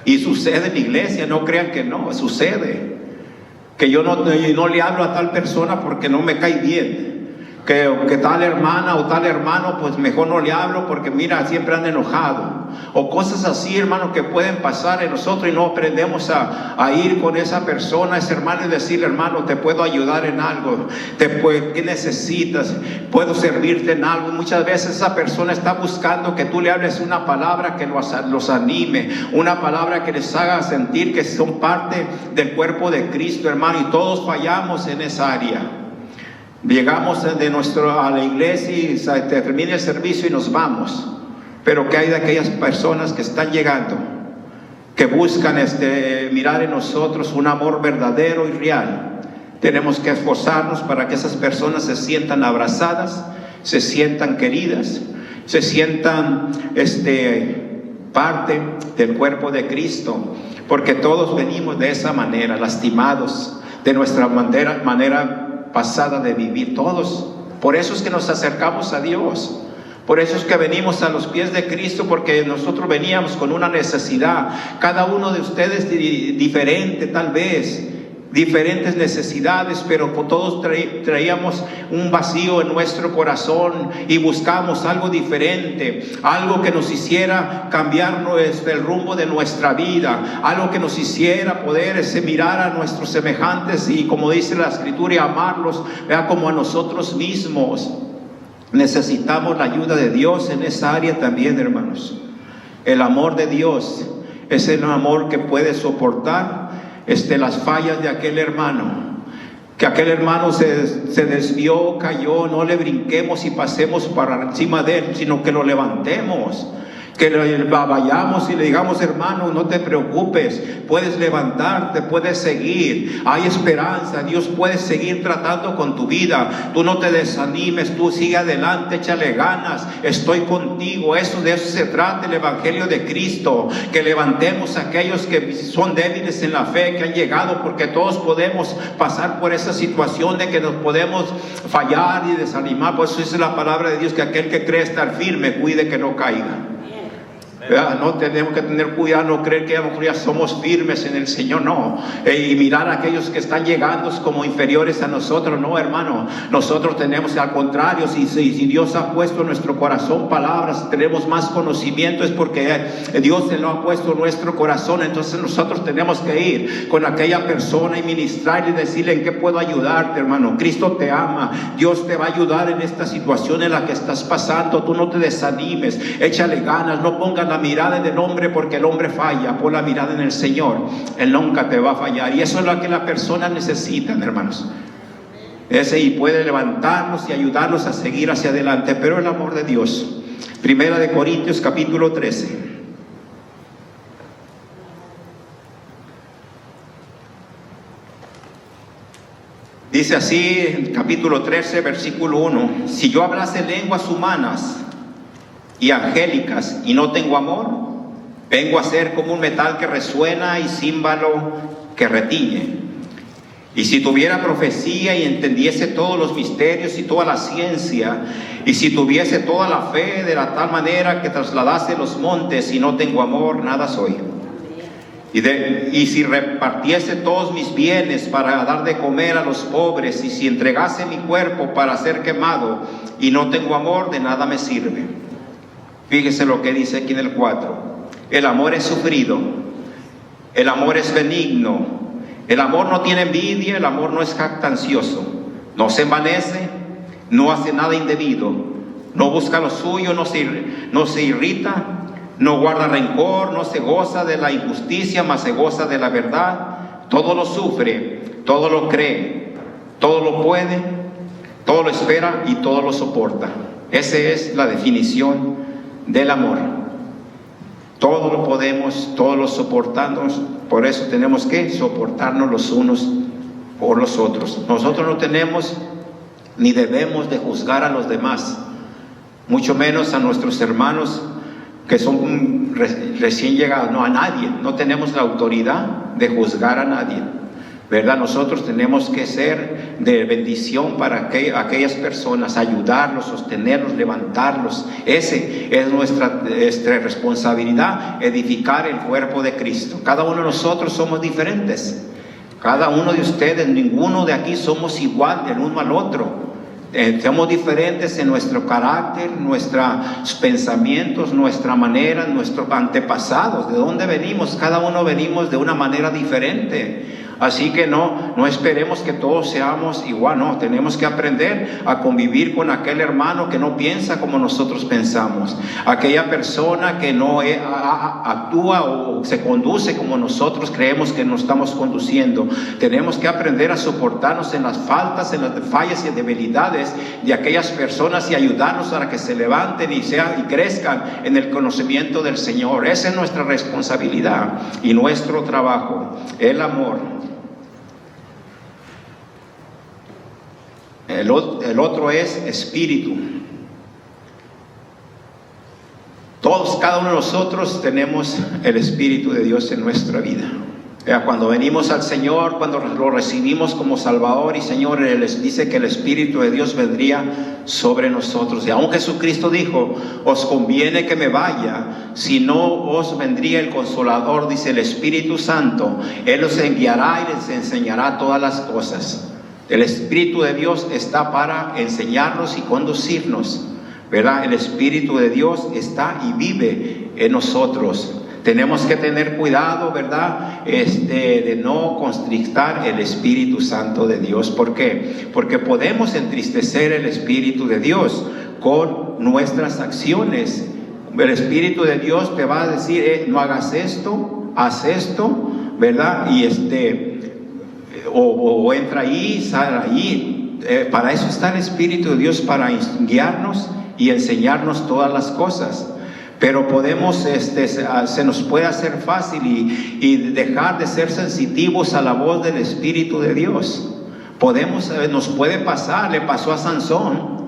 Y sucede en la iglesia, no crean que no, sucede. Que yo no le hablo a tal persona porque no me cae bien. Que tal hermana o tal hermano, pues mejor no le hablo porque mira, siempre anda enojado. O cosas así, hermano, que pueden pasar en nosotros, y no aprendemos a ir con esa persona, ese hermano, y decirle: hermano, te puedo ayudar en algo, ¿qué necesitas? Puedo servirte en algo. Muchas veces esa persona está buscando que tú le hables una palabra que los anime, una palabra que les haga sentir que son parte del cuerpo de Cristo, hermano, y todos fallamos en esa área. Llegamos a la iglesia y termina el servicio y nos vamos. Pero ¿qué hay de aquellas personas que están llegando, que buscan mirar en nosotros un amor verdadero y real? Tenemos que esforzarnos para que esas personas se sientan abrazadas, se sientan queridas, se sientan parte del cuerpo de Cristo, porque todos venimos de esa manera, lastimados de nuestra manera pasada de vivir, todos. Por eso es que nos acercamos a Dios, por eso es que venimos a los pies de Cristo, porque nosotros veníamos con una necesidad. Cada uno de ustedes diferente tal vez, diferentes necesidades, pero todos traíamos un vacío en nuestro corazón y buscamos algo diferente, algo que nos hiciera cambiar el rumbo de nuestra vida, algo que nos hiciera poder mirar a nuestros semejantes y, como dice la Escritura, y amarlos, vea, como a nosotros mismos. Necesitamos la ayuda de Dios en esa área también, hermanos. El amor de Dios es el amor que puede soportar las fallas de aquel hermano. Que aquel hermano se desvió, cayó, no le brinquemos y pasemos para encima de él, sino que lo levantemos. Que vayamos y le digamos: hermano, no te preocupes, puedes levantarte, puedes seguir, hay esperanza, Dios puede seguir tratando con tu vida, tú no te desanimes, tú sigue adelante, échale ganas, estoy contigo. De eso se trata el Evangelio de Cristo, que levantemos a aquellos que son débiles en la fe, que han llegado, porque todos podemos pasar por esa situación de que nos podemos fallar y desanimar. Por eso dice la palabra de Dios que aquel que cree estar firme, cuide que no caiga. No tenemos que tener cuidado, no creer que a lo mejor ya somos firmes en el Señor, no, y mirar a aquellos que están llegando como inferiores a nosotros. No, hermano, nosotros tenemos, al contrario, si Dios ha puesto en nuestro corazón palabras, tenemos más conocimiento, es porque Dios se lo ha puesto en nuestro corazón. Entonces nosotros tenemos que ir con aquella persona y ministrar y decirle: ¿en qué puedo ayudarte, hermano? Cristo te ama, Dios te va a ayudar en esta situación en la que estás pasando. Tú no te desanimes, échale ganas, no pongas la mirada en el hombre, porque el hombre falla. Pon la mirada en el Señor, Él nunca te va a fallar. Y eso es lo que la persona necesita, hermanos. Y puede levantarnos y ayudarnos a seguir hacia adelante. Pero el amor de Dios, Primera de Corintios capítulo 13. Dice así, en capítulo 13, versículo 1: si yo hablase lenguas humanas y angélicas y no tengo amor, vengo a ser como un metal que resuena y címbalo que retiñe. Y si tuviera profecía y entendiese todos los misterios y toda la ciencia, y si tuviese toda la fe de la tal manera que trasladase los montes, y no tengo amor, nada soy. Y si repartiese todos mis bienes para dar de comer a los pobres, y si entregase mi cuerpo para ser quemado, y no tengo amor, de nada me sirve. Fíjese lo que dice aquí en el 4. El amor es sufrido, el amor es benigno, el amor no tiene envidia, el amor no es jactancioso, no se envanece, no hace nada indebido, no busca lo suyo, no se irrita, no guarda rencor, no se goza de la injusticia, mas se goza de la verdad. Todo lo sufre, todo lo cree, todo lo puede, todo lo espera y todo lo soporta. Esa es la definición del amor. Todo lo podemos, todo lo soportamos. Por eso tenemos que soportarnos los unos por los otros. Nosotros no tenemos ni debemos de juzgar a los demás, mucho menos a nuestros hermanos que son recién llegados. No, a nadie. No tenemos la autoridad de juzgar a nadie, ¿verdad? Nosotros tenemos que ser de bendición para aquellas personas, ayudarlos, sostenerlos, levantarlos. Ese es nuestra responsabilidad, edificar el cuerpo de Cristo. Cada uno de nosotros somos diferentes. Cada uno de ustedes, ninguno de aquí somos igual del uno al otro. Somos diferentes en nuestro carácter, nuestros pensamientos, nuestra manera, nuestros antepasados, de dónde venimos. Cada uno venimos de una manera diferente. Así que no esperemos que todos seamos igual, no, tenemos que aprender a convivir con aquel hermano que no piensa como nosotros pensamos, aquella persona que no actúa o se conduce como nosotros creemos que nos estamos conduciendo. Tenemos que aprender a soportarnos en las faltas, en las fallas y debilidades de aquellas personas y ayudarnos para que se levanten y crezcan en el conocimiento del Señor. Esa es nuestra responsabilidad y nuestro trabajo, el amor. El otro es espíritu. Todos, cada uno de nosotros tenemos el Espíritu de Dios en nuestra vida. Cuando venimos al Señor, cuando lo recibimos como Salvador y Señor, Él dice que el Espíritu de Dios vendría sobre nosotros. Y aún Jesucristo dijo, os conviene que me vaya, si no os vendría el Consolador, dice el Espíritu Santo. Él os enviará y les enseñará todas las cosas. El Espíritu de Dios está para enseñarnos y conducirnos, ¿verdad? El Espíritu de Dios está y vive en nosotros. Tenemos que tener cuidado, ¿verdad? De no constrictar el Espíritu Santo de Dios. ¿Por qué? Porque podemos entristecer el Espíritu de Dios con nuestras acciones. El Espíritu de Dios te va a decir, no hagas esto, haz esto, ¿verdad? Y o entra ahí, sal ahí. Para eso está el Espíritu de Dios, para guiarnos y enseñarnos todas las cosas. Pero podemos, se nos puede hacer fácil y dejar de ser sensitivos a la voz del Espíritu de Dios. Nos puede pasar, le pasó a Sansón.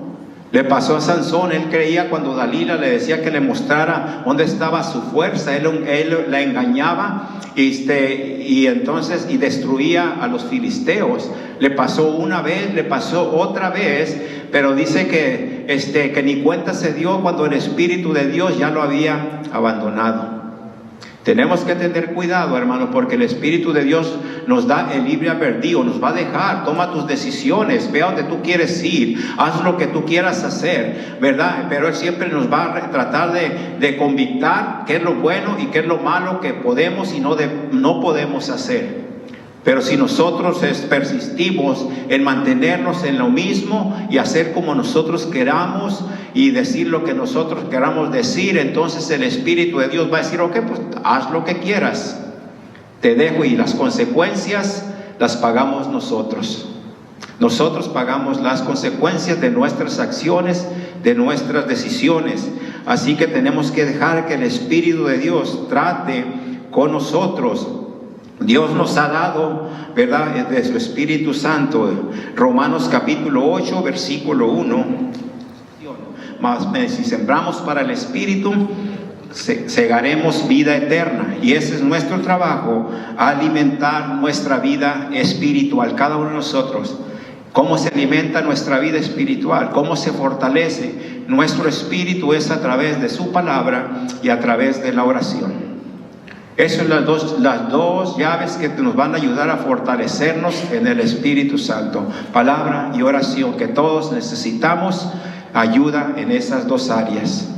Él creía cuando Dalila le decía que le mostrara dónde estaba su fuerza, él la engañaba y entonces destruía a los filisteos. Le pasó una vez, le pasó otra vez, pero dice que ni cuenta se dio cuando el Espíritu de Dios ya lo había abandonado. Tenemos que tener cuidado, hermano, porque el Espíritu de Dios nos da el libre albedrío, nos va a dejar, toma tus decisiones, ve a donde tú quieres ir, haz lo que tú quieras hacer, ¿verdad? Pero Él siempre nos va a tratar de convictar qué es lo bueno y qué es lo malo que podemos y no podemos hacer. Pero si nosotros persistimos en mantenernos en lo mismo y hacer como nosotros queramos y decir lo que nosotros queramos decir, entonces el Espíritu de Dios va a decir, ok, pues haz lo que quieras, te dejo, y las consecuencias las pagamos nosotros. Nosotros pagamos las consecuencias de nuestras acciones, de nuestras decisiones. Así que tenemos que dejar que el Espíritu de Dios trate con nosotros. Dios nos ha dado, ¿verdad?, de su Espíritu Santo. Romanos capítulo 8, versículo 1. Mas si sembramos para el Espíritu, segaremos vida eterna. Y ese es nuestro trabajo, alimentar nuestra vida espiritual, cada uno de nosotros. ¿Cómo se alimenta nuestra vida espiritual? ¿Cómo se fortalece? Nuestro espíritu es a través de su palabra y a través de la oración. Esas son las dos llaves que nos van a ayudar a fortalecernos en el Espíritu Santo. Palabra y oración, que todos necesitamos ayuda en esas dos áreas.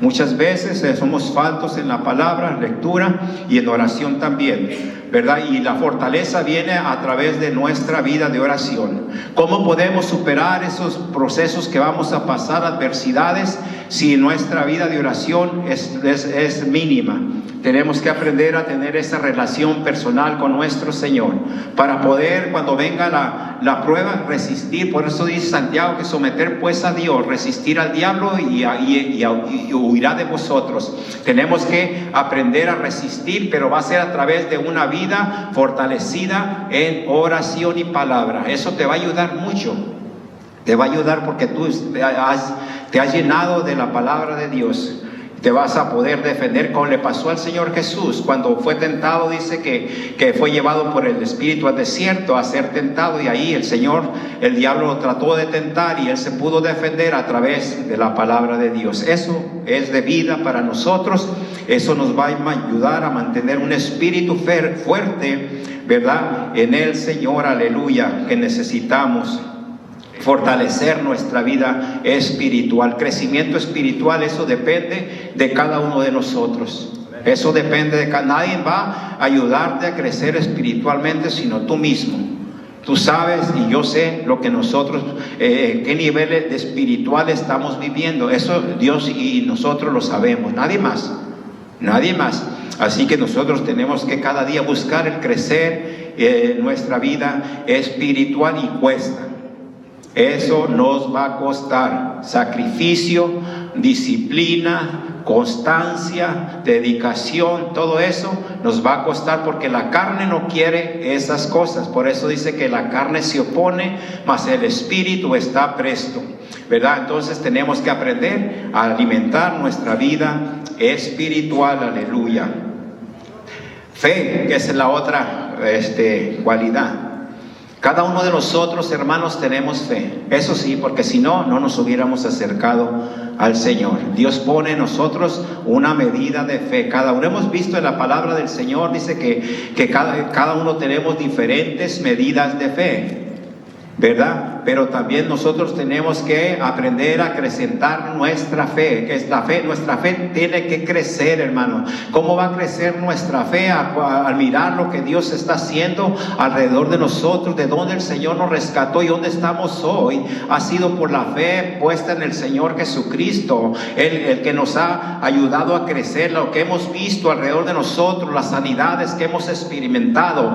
Muchas veces somos faltos en la palabra, lectura y en oración también, ¿verdad? Y la fortaleza viene a través de nuestra vida de oración. ¿Cómo podemos superar esos procesos que vamos a pasar, adversidades, si nuestra vida de oración es mínima? Tenemos que aprender a tener esa relación personal con nuestro Señor para poder, cuando venga la prueba, resistir. Por eso dice Santiago que someter pues a Dios, resistir al diablo y huirá de vosotros. Tenemos que aprender a resistir, pero va a ser a través de una vida fortalecida en oración y palabra. Eso te va a ayudar mucho. Te va a ayudar porque tú te has llenado de la palabra de Dios. Te vas a poder defender, como le pasó al Señor Jesús cuando fue tentado. Dice que fue llevado por el Espíritu al desierto a ser tentado, y ahí el diablo lo trató de tentar y él se pudo defender a través de la palabra de Dios. Eso es de vida para nosotros. Eso nos va a ayudar a mantener un espíritu fuerte, ¿verdad?, en el Señor, aleluya, que necesitamos fortalecer nuestra vida espiritual. Crecimiento espiritual, eso depende de cada uno de nosotros. Eso depende de nadie va a ayudarte a crecer espiritualmente sino tú mismo. Tú sabes y yo sé lo que nosotros, qué niveles de espiritual estamos viviendo. Eso Dios y nosotros lo sabemos, nadie más. Así que nosotros tenemos que cada día buscar el crecer en nuestra vida espiritual, y cuesta. Eso nos va a costar sacrificio, disciplina, constancia, dedicación. Todo eso nos va a costar porque la carne no quiere esas cosas. Por eso dice que la carne se opone, mas el espíritu está presto, ¿verdad? Entonces tenemos que aprender a alimentar nuestra vida espiritual, aleluya. Fe, que es la otra cualidad. Cada uno de nosotros, hermanos, tenemos fe. Eso sí, porque si no, no nos hubiéramos acercado al Señor. Dios pone en nosotros una medida de fe. Cada uno, hemos visto en la palabra del Señor, dice que cada uno tenemos diferentes medidas de fe, ¿verdad? Pero también nosotros tenemos que aprender a acrecentar nuestra fe, que es la fe. Nuestra fe tiene que crecer, hermano. ¿Cómo va a crecer nuestra fe? Al mirar lo que Dios está haciendo alrededor de nosotros, de donde el Señor nos rescató y donde estamos hoy, ha sido por la fe puesta en el Señor Jesucristo, el que nos ha ayudado a crecer. Lo que hemos visto alrededor de nosotros, las sanidades que hemos experimentado,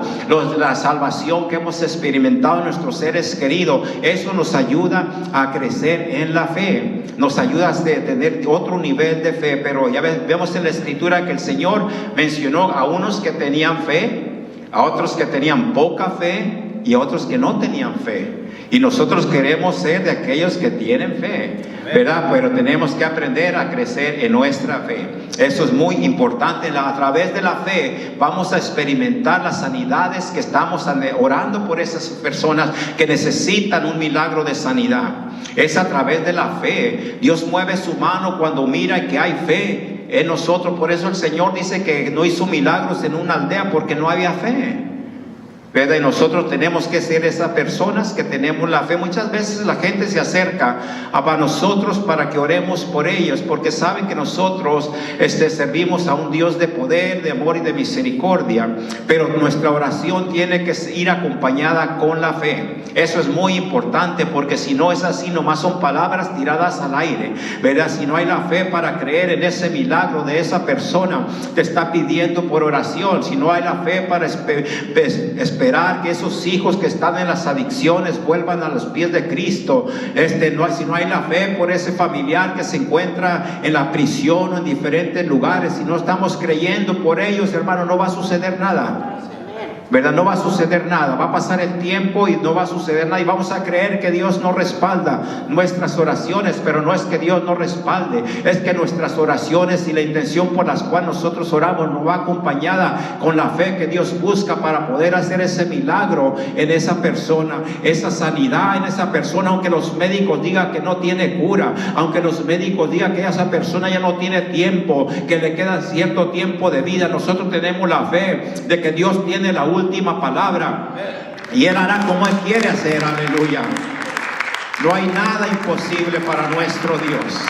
la salvación que hemos experimentado en nuestros seres queridos, eso nos ayuda a crecer en la fe, nos ayuda a tener otro nivel de fe. Pero ya vemos en la Escritura que el Señor mencionó a unos que tenían fe, a otros que tenían poca fe y a otros que no tenían fe. Y nosotros queremos ser de aquellos que tienen fe, ¿verdad? Pero tenemos que aprender a crecer en nuestra fe. Eso es muy importante. A través de la fe vamos a experimentar las sanidades que estamos orando por esas personas que necesitan un milagro de sanidad. Es a través de la fe. Dios mueve su mano cuando mira que hay fe en nosotros. Por eso el Señor dice que no hizo milagros en una aldea porque no había fe, ¿verdad? Y nosotros tenemos que ser esas personas que tenemos la fe. Muchas veces la gente se acerca a nosotros para que oremos por ellos, porque saben que nosotros servimos a un Dios de poder, de amor y de misericordia. Pero nuestra oración tiene que ir acompañada con la fe. Eso es muy importante, porque si no es así, nomás son palabras tiradas al aire, ¿verdad? Si no hay la fe para creer en ese milagro de esa persona te está pidiendo por oración, si no hay la fe para esperar que esos hijos que están en las adicciones vuelvan a los pies de Cristo, si no hay la fe por ese familiar que se encuentra en la prisión o en diferentes lugares, si no estamos creyendo por ellos, hermano, no va a suceder nada, ¿verdad? No va a suceder nada. Va a pasar el tiempo y no va a suceder nada, y vamos a creer que Dios no respalda nuestras oraciones. Pero no es que Dios no respalde, es que nuestras oraciones y la intención por las cuales nosotros oramos no va acompañada con la fe que Dios busca para poder hacer ese milagro en esa persona, esa sanidad en esa persona. Aunque los médicos digan que no tiene cura, aunque los médicos digan que esa persona ya no tiene tiempo, que le queda cierto tiempo de vida, nosotros tenemos la fe de que Dios tiene la última palabra y Él hará como Él quiere hacer. Aleluya. No hay nada imposible para nuestro Dios,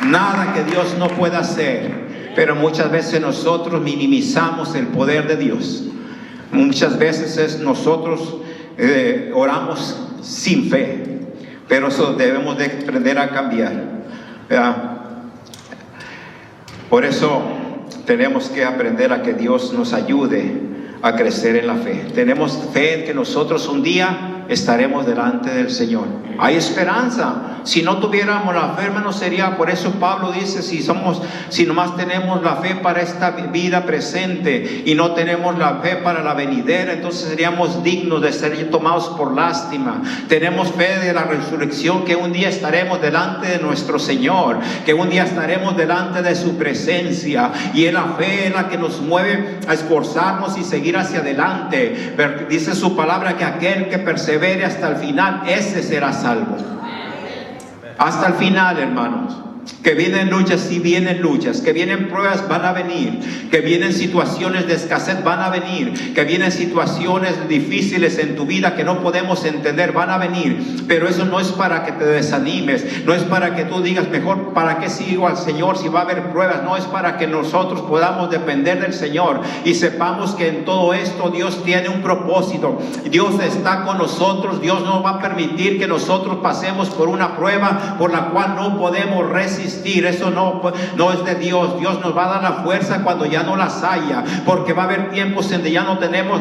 nada que Dios no pueda hacer. Pero muchas veces nosotros minimizamos el poder de Dios. Muchas veces nosotros oramos sin fe, pero eso debemos de aprender a cambiar, ¿verdad? Por eso tenemos que aprender a que Dios nos ayude a crecer en la fe. Tenemos fe en que nosotros un día estaremos delante del Señor. Hay esperanza. Si no tuviéramos la fe, hermano, sería, por eso Pablo dice, si nomás tenemos la fe para esta vida presente y no tenemos la fe para la venidera, entonces seríamos dignos de ser tomados por lástima. Tenemos fe de la resurrección, que un día estaremos delante de nuestro Señor, que un día estaremos delante de su presencia, y es la fe la que nos mueve a esforzarnos y seguir hacia adelante. Pero dice su palabra que aquel que persevere hasta el final, ese será salvo. Hasta el final, hermanos. Que vienen luchas, y vienen luchas, que vienen pruebas, van a venir, que vienen situaciones de escasez, van a venir, que vienen situaciones difíciles en tu vida que no podemos entender, van a venir. Pero eso no es para que te desanimes, no es para que tú digas, mejor para qué sigo al Señor si va a haber pruebas. No, es para que nosotros podamos depender del Señor y sepamos que en todo esto Dios tiene un propósito. Dios está con nosotros. Dios no va a permitir que nosotros pasemos por una prueba por la cual no podemos resistir. Eso no es de Dios. Dios nos va a dar la fuerza cuando ya no las haya, porque va a haber tiempos en que ya no tenemos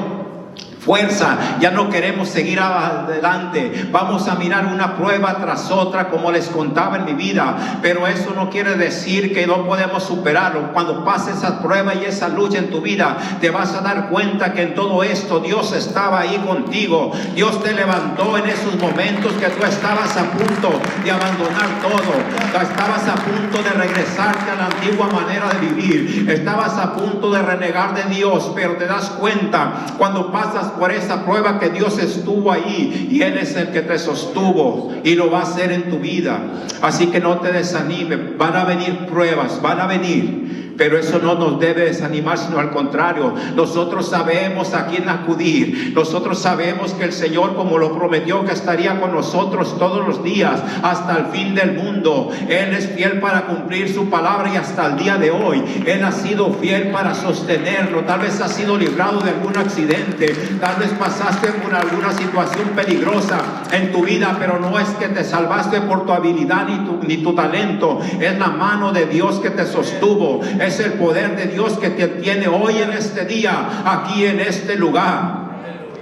fuerza, ya no queremos seguir adelante, vamos a mirar una prueba tras otra, como les contaba en mi vida, pero eso no quiere decir que no podemos superarlo. Cuando pase esa prueba y esa lucha en tu vida, te vas a dar cuenta que en todo esto Dios estaba ahí contigo. Dios te levantó en esos momentos que tú estabas a punto de abandonar todo, estabas a punto de regresarte a la antigua manera de vivir, estabas a punto de renegar de Dios, pero te das cuenta cuando pasas por esa prueba que Dios estuvo ahí y Él es el que te sostuvo y lo va a hacer en tu vida. Así que no te desanimes, van a venir pruebas, van a venir, pero eso no nos debe desanimar, sino al contrario. Nosotros sabemos a quién acudir, nosotros sabemos que el Señor, como lo prometió, que estaría con nosotros todos los días hasta el fin del mundo. Él es fiel para cumplir su palabra y hasta el día de hoy Él ha sido fiel para sostenerlo. Tal vez has sido librado de algún accidente, tal vez pasaste por alguna situación peligrosa en tu vida, pero no es que te salvaste por tu habilidad ni tu talento, es la mano de Dios que te sostuvo, es el poder de Dios que te tiene hoy en este día, aquí en este lugar.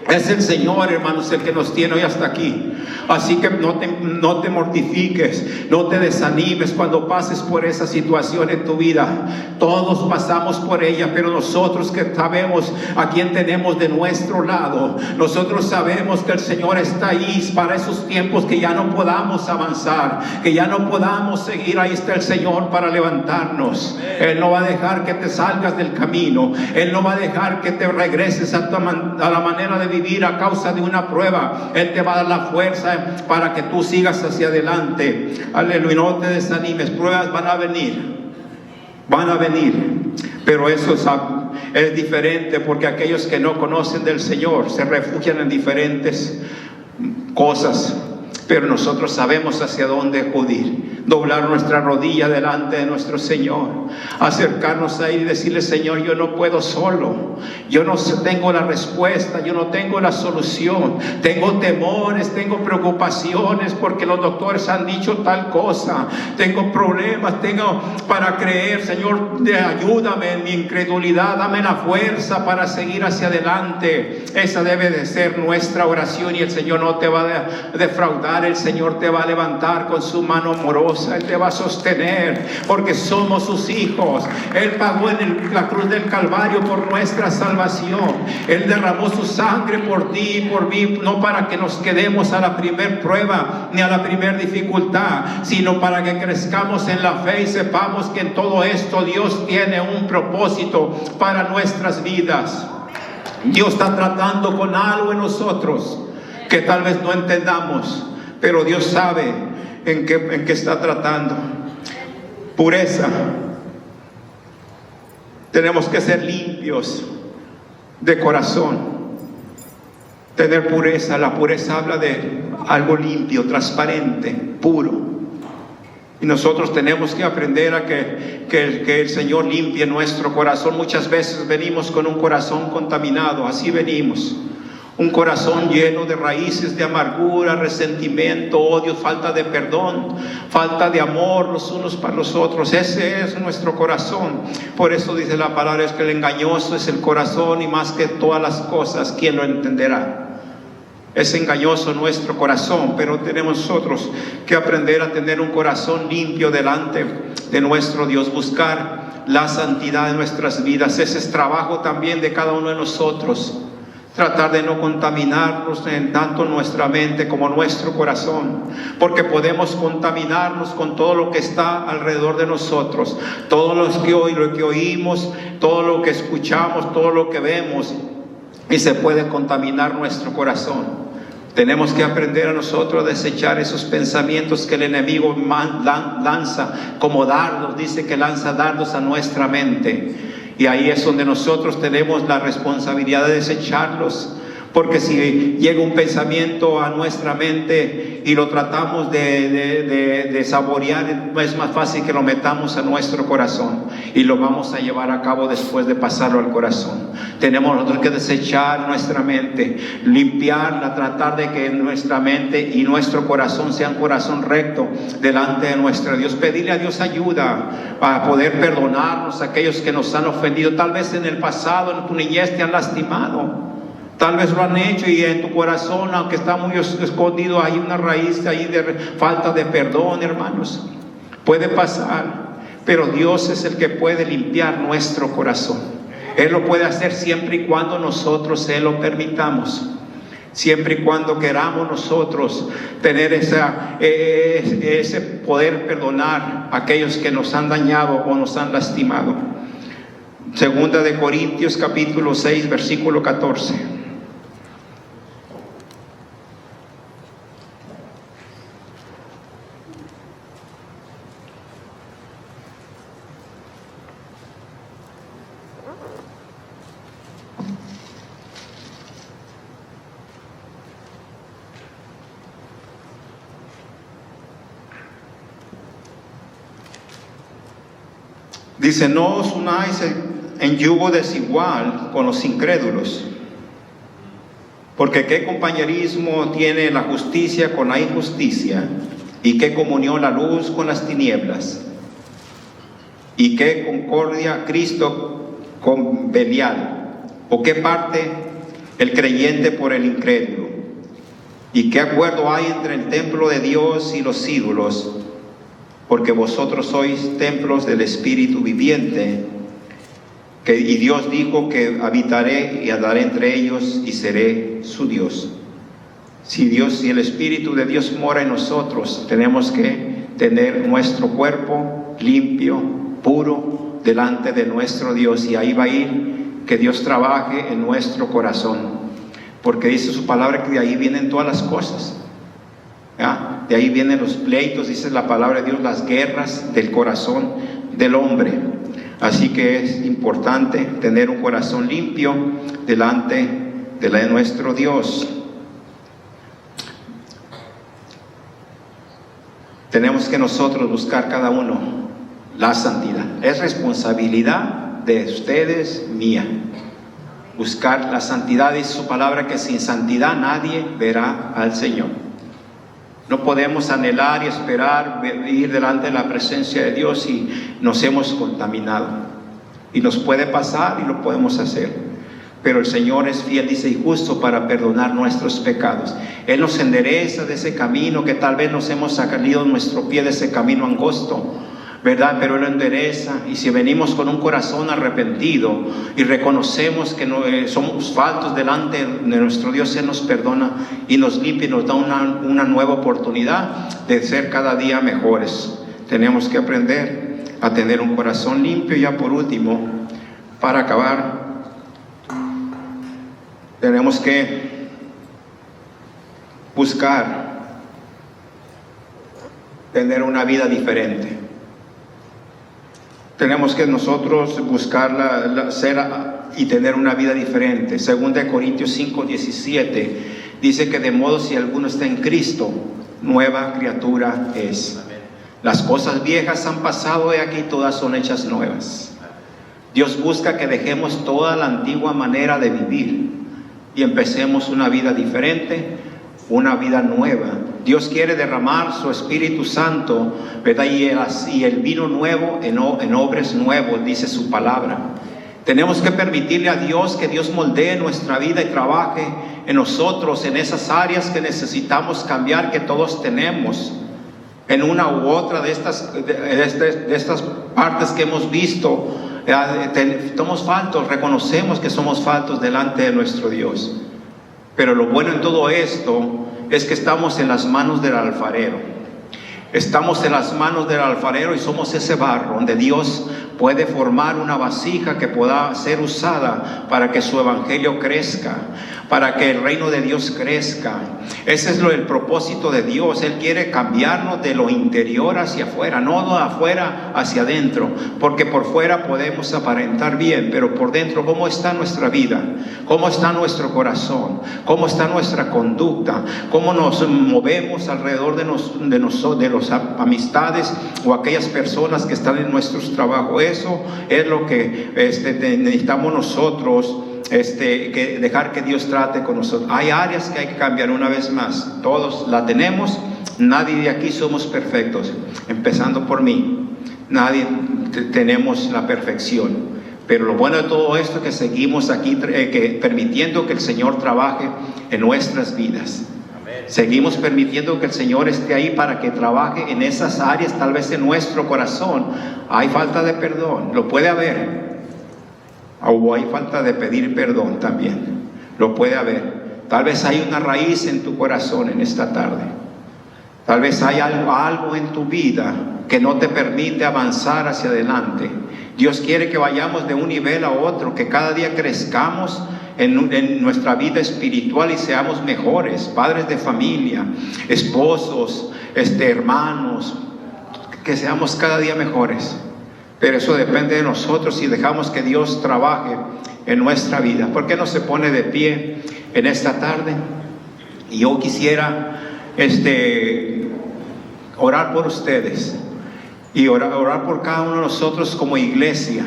Es el Señor, hermanos, el que nos tiene hoy hasta aquí. Así que no te mortifiques, no te desanimes cuando pases por esa situación en tu vida. Todos pasamos por ella, pero nosotros que sabemos a quién tenemos de nuestro lado, nosotros sabemos que el Señor está ahí para esos tiempos que ya no podamos avanzar, que ya no podamos seguir. Ahí está el Señor para levantarnos. Él no va a dejar que te salgas del camino, Él no va a dejar que te regreses a la manera de vivir a causa de una prueba. Él te va a dar la fuerza para que tú sigas hacia adelante. Aleluya, no te desanimes, pruebas van a venir, pero eso es diferente, porque aquellos que no conocen del Señor se refugian en diferentes cosas, pero nosotros sabemos hacia dónde acudir. Doblar nuestra rodilla delante de nuestro Señor, acercarnos a Él y decirle: Señor, yo no puedo solo, yo no tengo la respuesta, yo no tengo la solución, tengo temores, tengo preocupaciones porque los doctores han dicho tal cosa, tengo problemas, tengo para creer. Señor, ayúdame en mi incredulidad, dame la fuerza para seguir hacia adelante. Esa debe de ser nuestra oración, y el Señor no te va a defraudar. El Señor te va a levantar con su mano amorosa, Él te va a sostener, porque somos sus hijos. Él pagó en la cruz del Calvario por nuestra salvación. Él derramó su sangre por ti y por mí, no para que nos quedemos a la primer prueba ni a la primer dificultad, sino para que crezcamos en la fe y sepamos que en todo esto Dios tiene un propósito para nuestras vidas. Dios está tratando con algo en nosotros que tal vez no entendamos, pero Dios sabe en qué está tratando. Pureza. Tenemos que ser limpios de corazón. Tener pureza. La pureza habla de algo limpio, transparente, puro. Y nosotros tenemos que aprender a que el Señor limpie nuestro corazón. Muchas veces venimos con un corazón contaminado, así venimos. Un corazón lleno de raíces de amargura, resentimiento, odio, falta de perdón, falta de amor los unos para los otros. Ese es nuestro corazón. Por eso dice la palabra, es que el engañoso es el corazón, y más que todas las cosas, ¿quién lo entenderá? Es engañoso nuestro corazón, pero tenemos nosotros que aprender a tener un corazón limpio delante de nuestro Dios, buscar la santidad en nuestras vidas. Ese es trabajo también de cada uno de nosotros. Tratar de no contaminarnos en tanto nuestra mente como nuestro corazón, porque podemos contaminarnos con todo lo que está alrededor de nosotros, todo lo que oímos, todo lo que escuchamos, todo lo que vemos, y se puede contaminar nuestro corazón. Tenemos que aprender a nosotros a desechar esos pensamientos que el enemigo lanza como dardos. Dice que lanza dardos a nuestra mente. Y ahí es donde nosotros tenemos la responsabilidad de desecharlos. Porque si llega un pensamiento a nuestra mente y lo tratamos de saborear, es más fácil que lo metamos a nuestro corazón y lo vamos a llevar a cabo después de pasarlo al corazón. Tenemos nosotros que desechar nuestra mente, limpiarla, tratar de que nuestra mente y nuestro corazón sean corazón recto delante de nuestro Dios. Pedirle a Dios ayuda para poder perdonarnos a aquellos que nos han ofendido. Tal vez en el pasado, en tu niñez, te han lastimado. Tal vez lo han hecho y en tu corazón, aunque está muy escondido, hay una raíz ahí de falta de perdón, hermanos. Puede pasar, pero Dios es el que puede limpiar nuestro corazón. Él lo puede hacer siempre y cuando nosotros se lo permitamos. Siempre y cuando queramos nosotros tener ese poder perdonar a aquellos que nos han dañado o nos han lastimado. Segunda de Corintios capítulo 6 versículo 14. Dice: no os unáis en yugo desigual con los incrédulos, porque qué compañerismo tiene la justicia con la injusticia, y qué comunión la luz con las tinieblas, y qué concordia Cristo con Belial, o qué parte el creyente por el incrédulo, y qué acuerdo hay entre el templo de Dios y los ídolos, porque vosotros sois templos del Espíritu viviente, y Dios dijo que habitaré y andaré entre ellos y seré su Dios. Si el Espíritu de Dios mora en nosotros, tenemos que tener nuestro cuerpo limpio, puro, delante de nuestro Dios, y ahí va a ir que Dios trabaje en nuestro corazón, porque dice su palabra que de ahí vienen todas las cosas. ¿Ya? De ahí vienen los pleitos, dice la palabra de Dios, las guerras del corazón del hombre. Así que es importante tener un corazón limpio delante de nuestro Dios. Tenemos que nosotros buscar cada uno la santidad. Es responsabilidad de ustedes, mía. Buscar la santidad, dice su palabra, que sin santidad nadie verá al Señor. No podemos anhelar y esperar ir delante de la presencia de Dios si nos hemos contaminado. Y nos puede pasar y lo podemos hacer. Pero el Señor es fiel, dice, y justo para perdonar nuestros pecados. Él nos endereza de ese camino que tal vez nos hemos salido nuestro pie de ese camino angosto, ¿verdad? Pero Él lo endereza, y si venimos con un corazón arrepentido y reconocemos que somos faltos delante de nuestro Dios, Él nos perdona y nos limpia y nos da una nueva oportunidad de ser cada día mejores. Tenemos que aprender a tener un corazón limpio. Y ya por último, para acabar, tenemos que buscar tener una vida diferente. Tenemos que nosotros buscar ser y tener una vida diferente. Segunda de Corintios 5:17 dice que de modo si alguno está en Cristo, nueva criatura es. Las cosas viejas han pasado, y aquí todas son hechas nuevas. Dios busca que dejemos toda la antigua manera de vivir y empecemos una vida diferente, una vida nueva. Dios quiere derramar su Espíritu Santo, ¿verdad? Y el vino nuevo en obras nuevos, dice su palabra. Tenemos que permitirle a Dios que Dios moldee nuestra vida y trabaje en nosotros, en esas áreas que necesitamos cambiar, que todos tenemos, en una u otra de estas partes que hemos visto. Somos faltos, reconocemos que somos faltos delante de nuestro Dios. Pero lo bueno en todo esto es que estamos en las manos del alfarero. Estamos en las manos del alfarero y somos ese barro donde Dios puede formar una vasija que pueda ser usada para que su evangelio crezca, para que el reino de Dios crezca. Ese es el propósito de Dios. Él quiere cambiarnos de lo interior hacia afuera, no de afuera hacia adentro, porque por fuera podemos aparentar bien, pero por dentro, ¿cómo está nuestra vida? ¿Cómo está nuestro corazón? ¿Cómo está nuestra conducta? ¿Cómo nos movemos alrededor de las amistades o aquellas personas que están en nuestros trabajos? Eso es lo que necesitamos nosotros, que dejar que Dios trate con nosotros. Hay áreas que hay que cambiar. Una vez más, todos la tenemos. Nadie de aquí somos perfectos, empezando por mí. Nadie tenemos la perfección, Pero lo bueno de todo esto es que seguimos aquí permitiendo que el Señor trabaje en nuestras vidas. Seguimos permitiendo que el Señor esté ahí para que trabaje en esas áreas. Tal vez en nuestro corazón hay falta de perdón, lo puede haber, o hay falta de pedir perdón también, lo puede haber. Tal vez hay una raíz en tu corazón en esta tarde. Tal vez hay algo en tu vida que no te permite avanzar hacia adelante. Dios quiere que vayamos de un nivel a otro, que cada día crezcamos en nuestra vida espiritual y seamos mejores, padres de familia, esposos, hermanos, que seamos cada día mejores. Pero eso depende de nosotros si dejamos que Dios trabaje en nuestra vida. ¿Por qué no se pone de pie en esta tarde? Y yo quisiera orar por ustedes y orar por cada uno de nosotros como iglesia.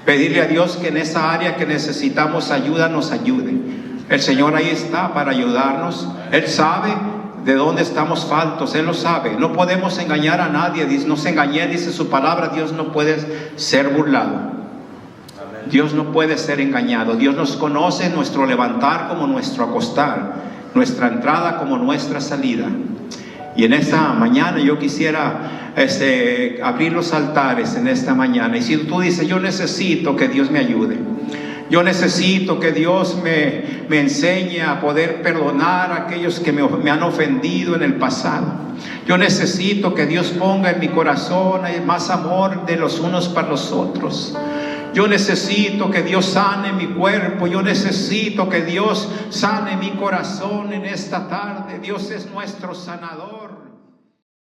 Pedirle a Dios que en esa área que necesitamos ayuda, nos ayude. El Señor ahí está para ayudarnos. Él sabe de dónde estamos faltos, Él lo sabe. No podemos engañar a nadie. No se engañe, dice su palabra. Dios no puede ser burlado. Dios no puede ser engañado. Dios nos conoce nuestro levantar como nuestro acostar, nuestra entrada como nuestra salida. Y en esta mañana yo quisiera abrir los altares en esta mañana. Y si tú dices, yo necesito que Dios me ayude, yo necesito que Dios me enseñe a poder perdonar a aquellos que me han ofendido en el pasado. Yo necesito que Dios ponga en mi corazón más amor de los unos para los otros. Yo necesito que Dios sane mi cuerpo. Yo necesito que Dios sane mi corazón en esta tarde. Dios es nuestro sanador.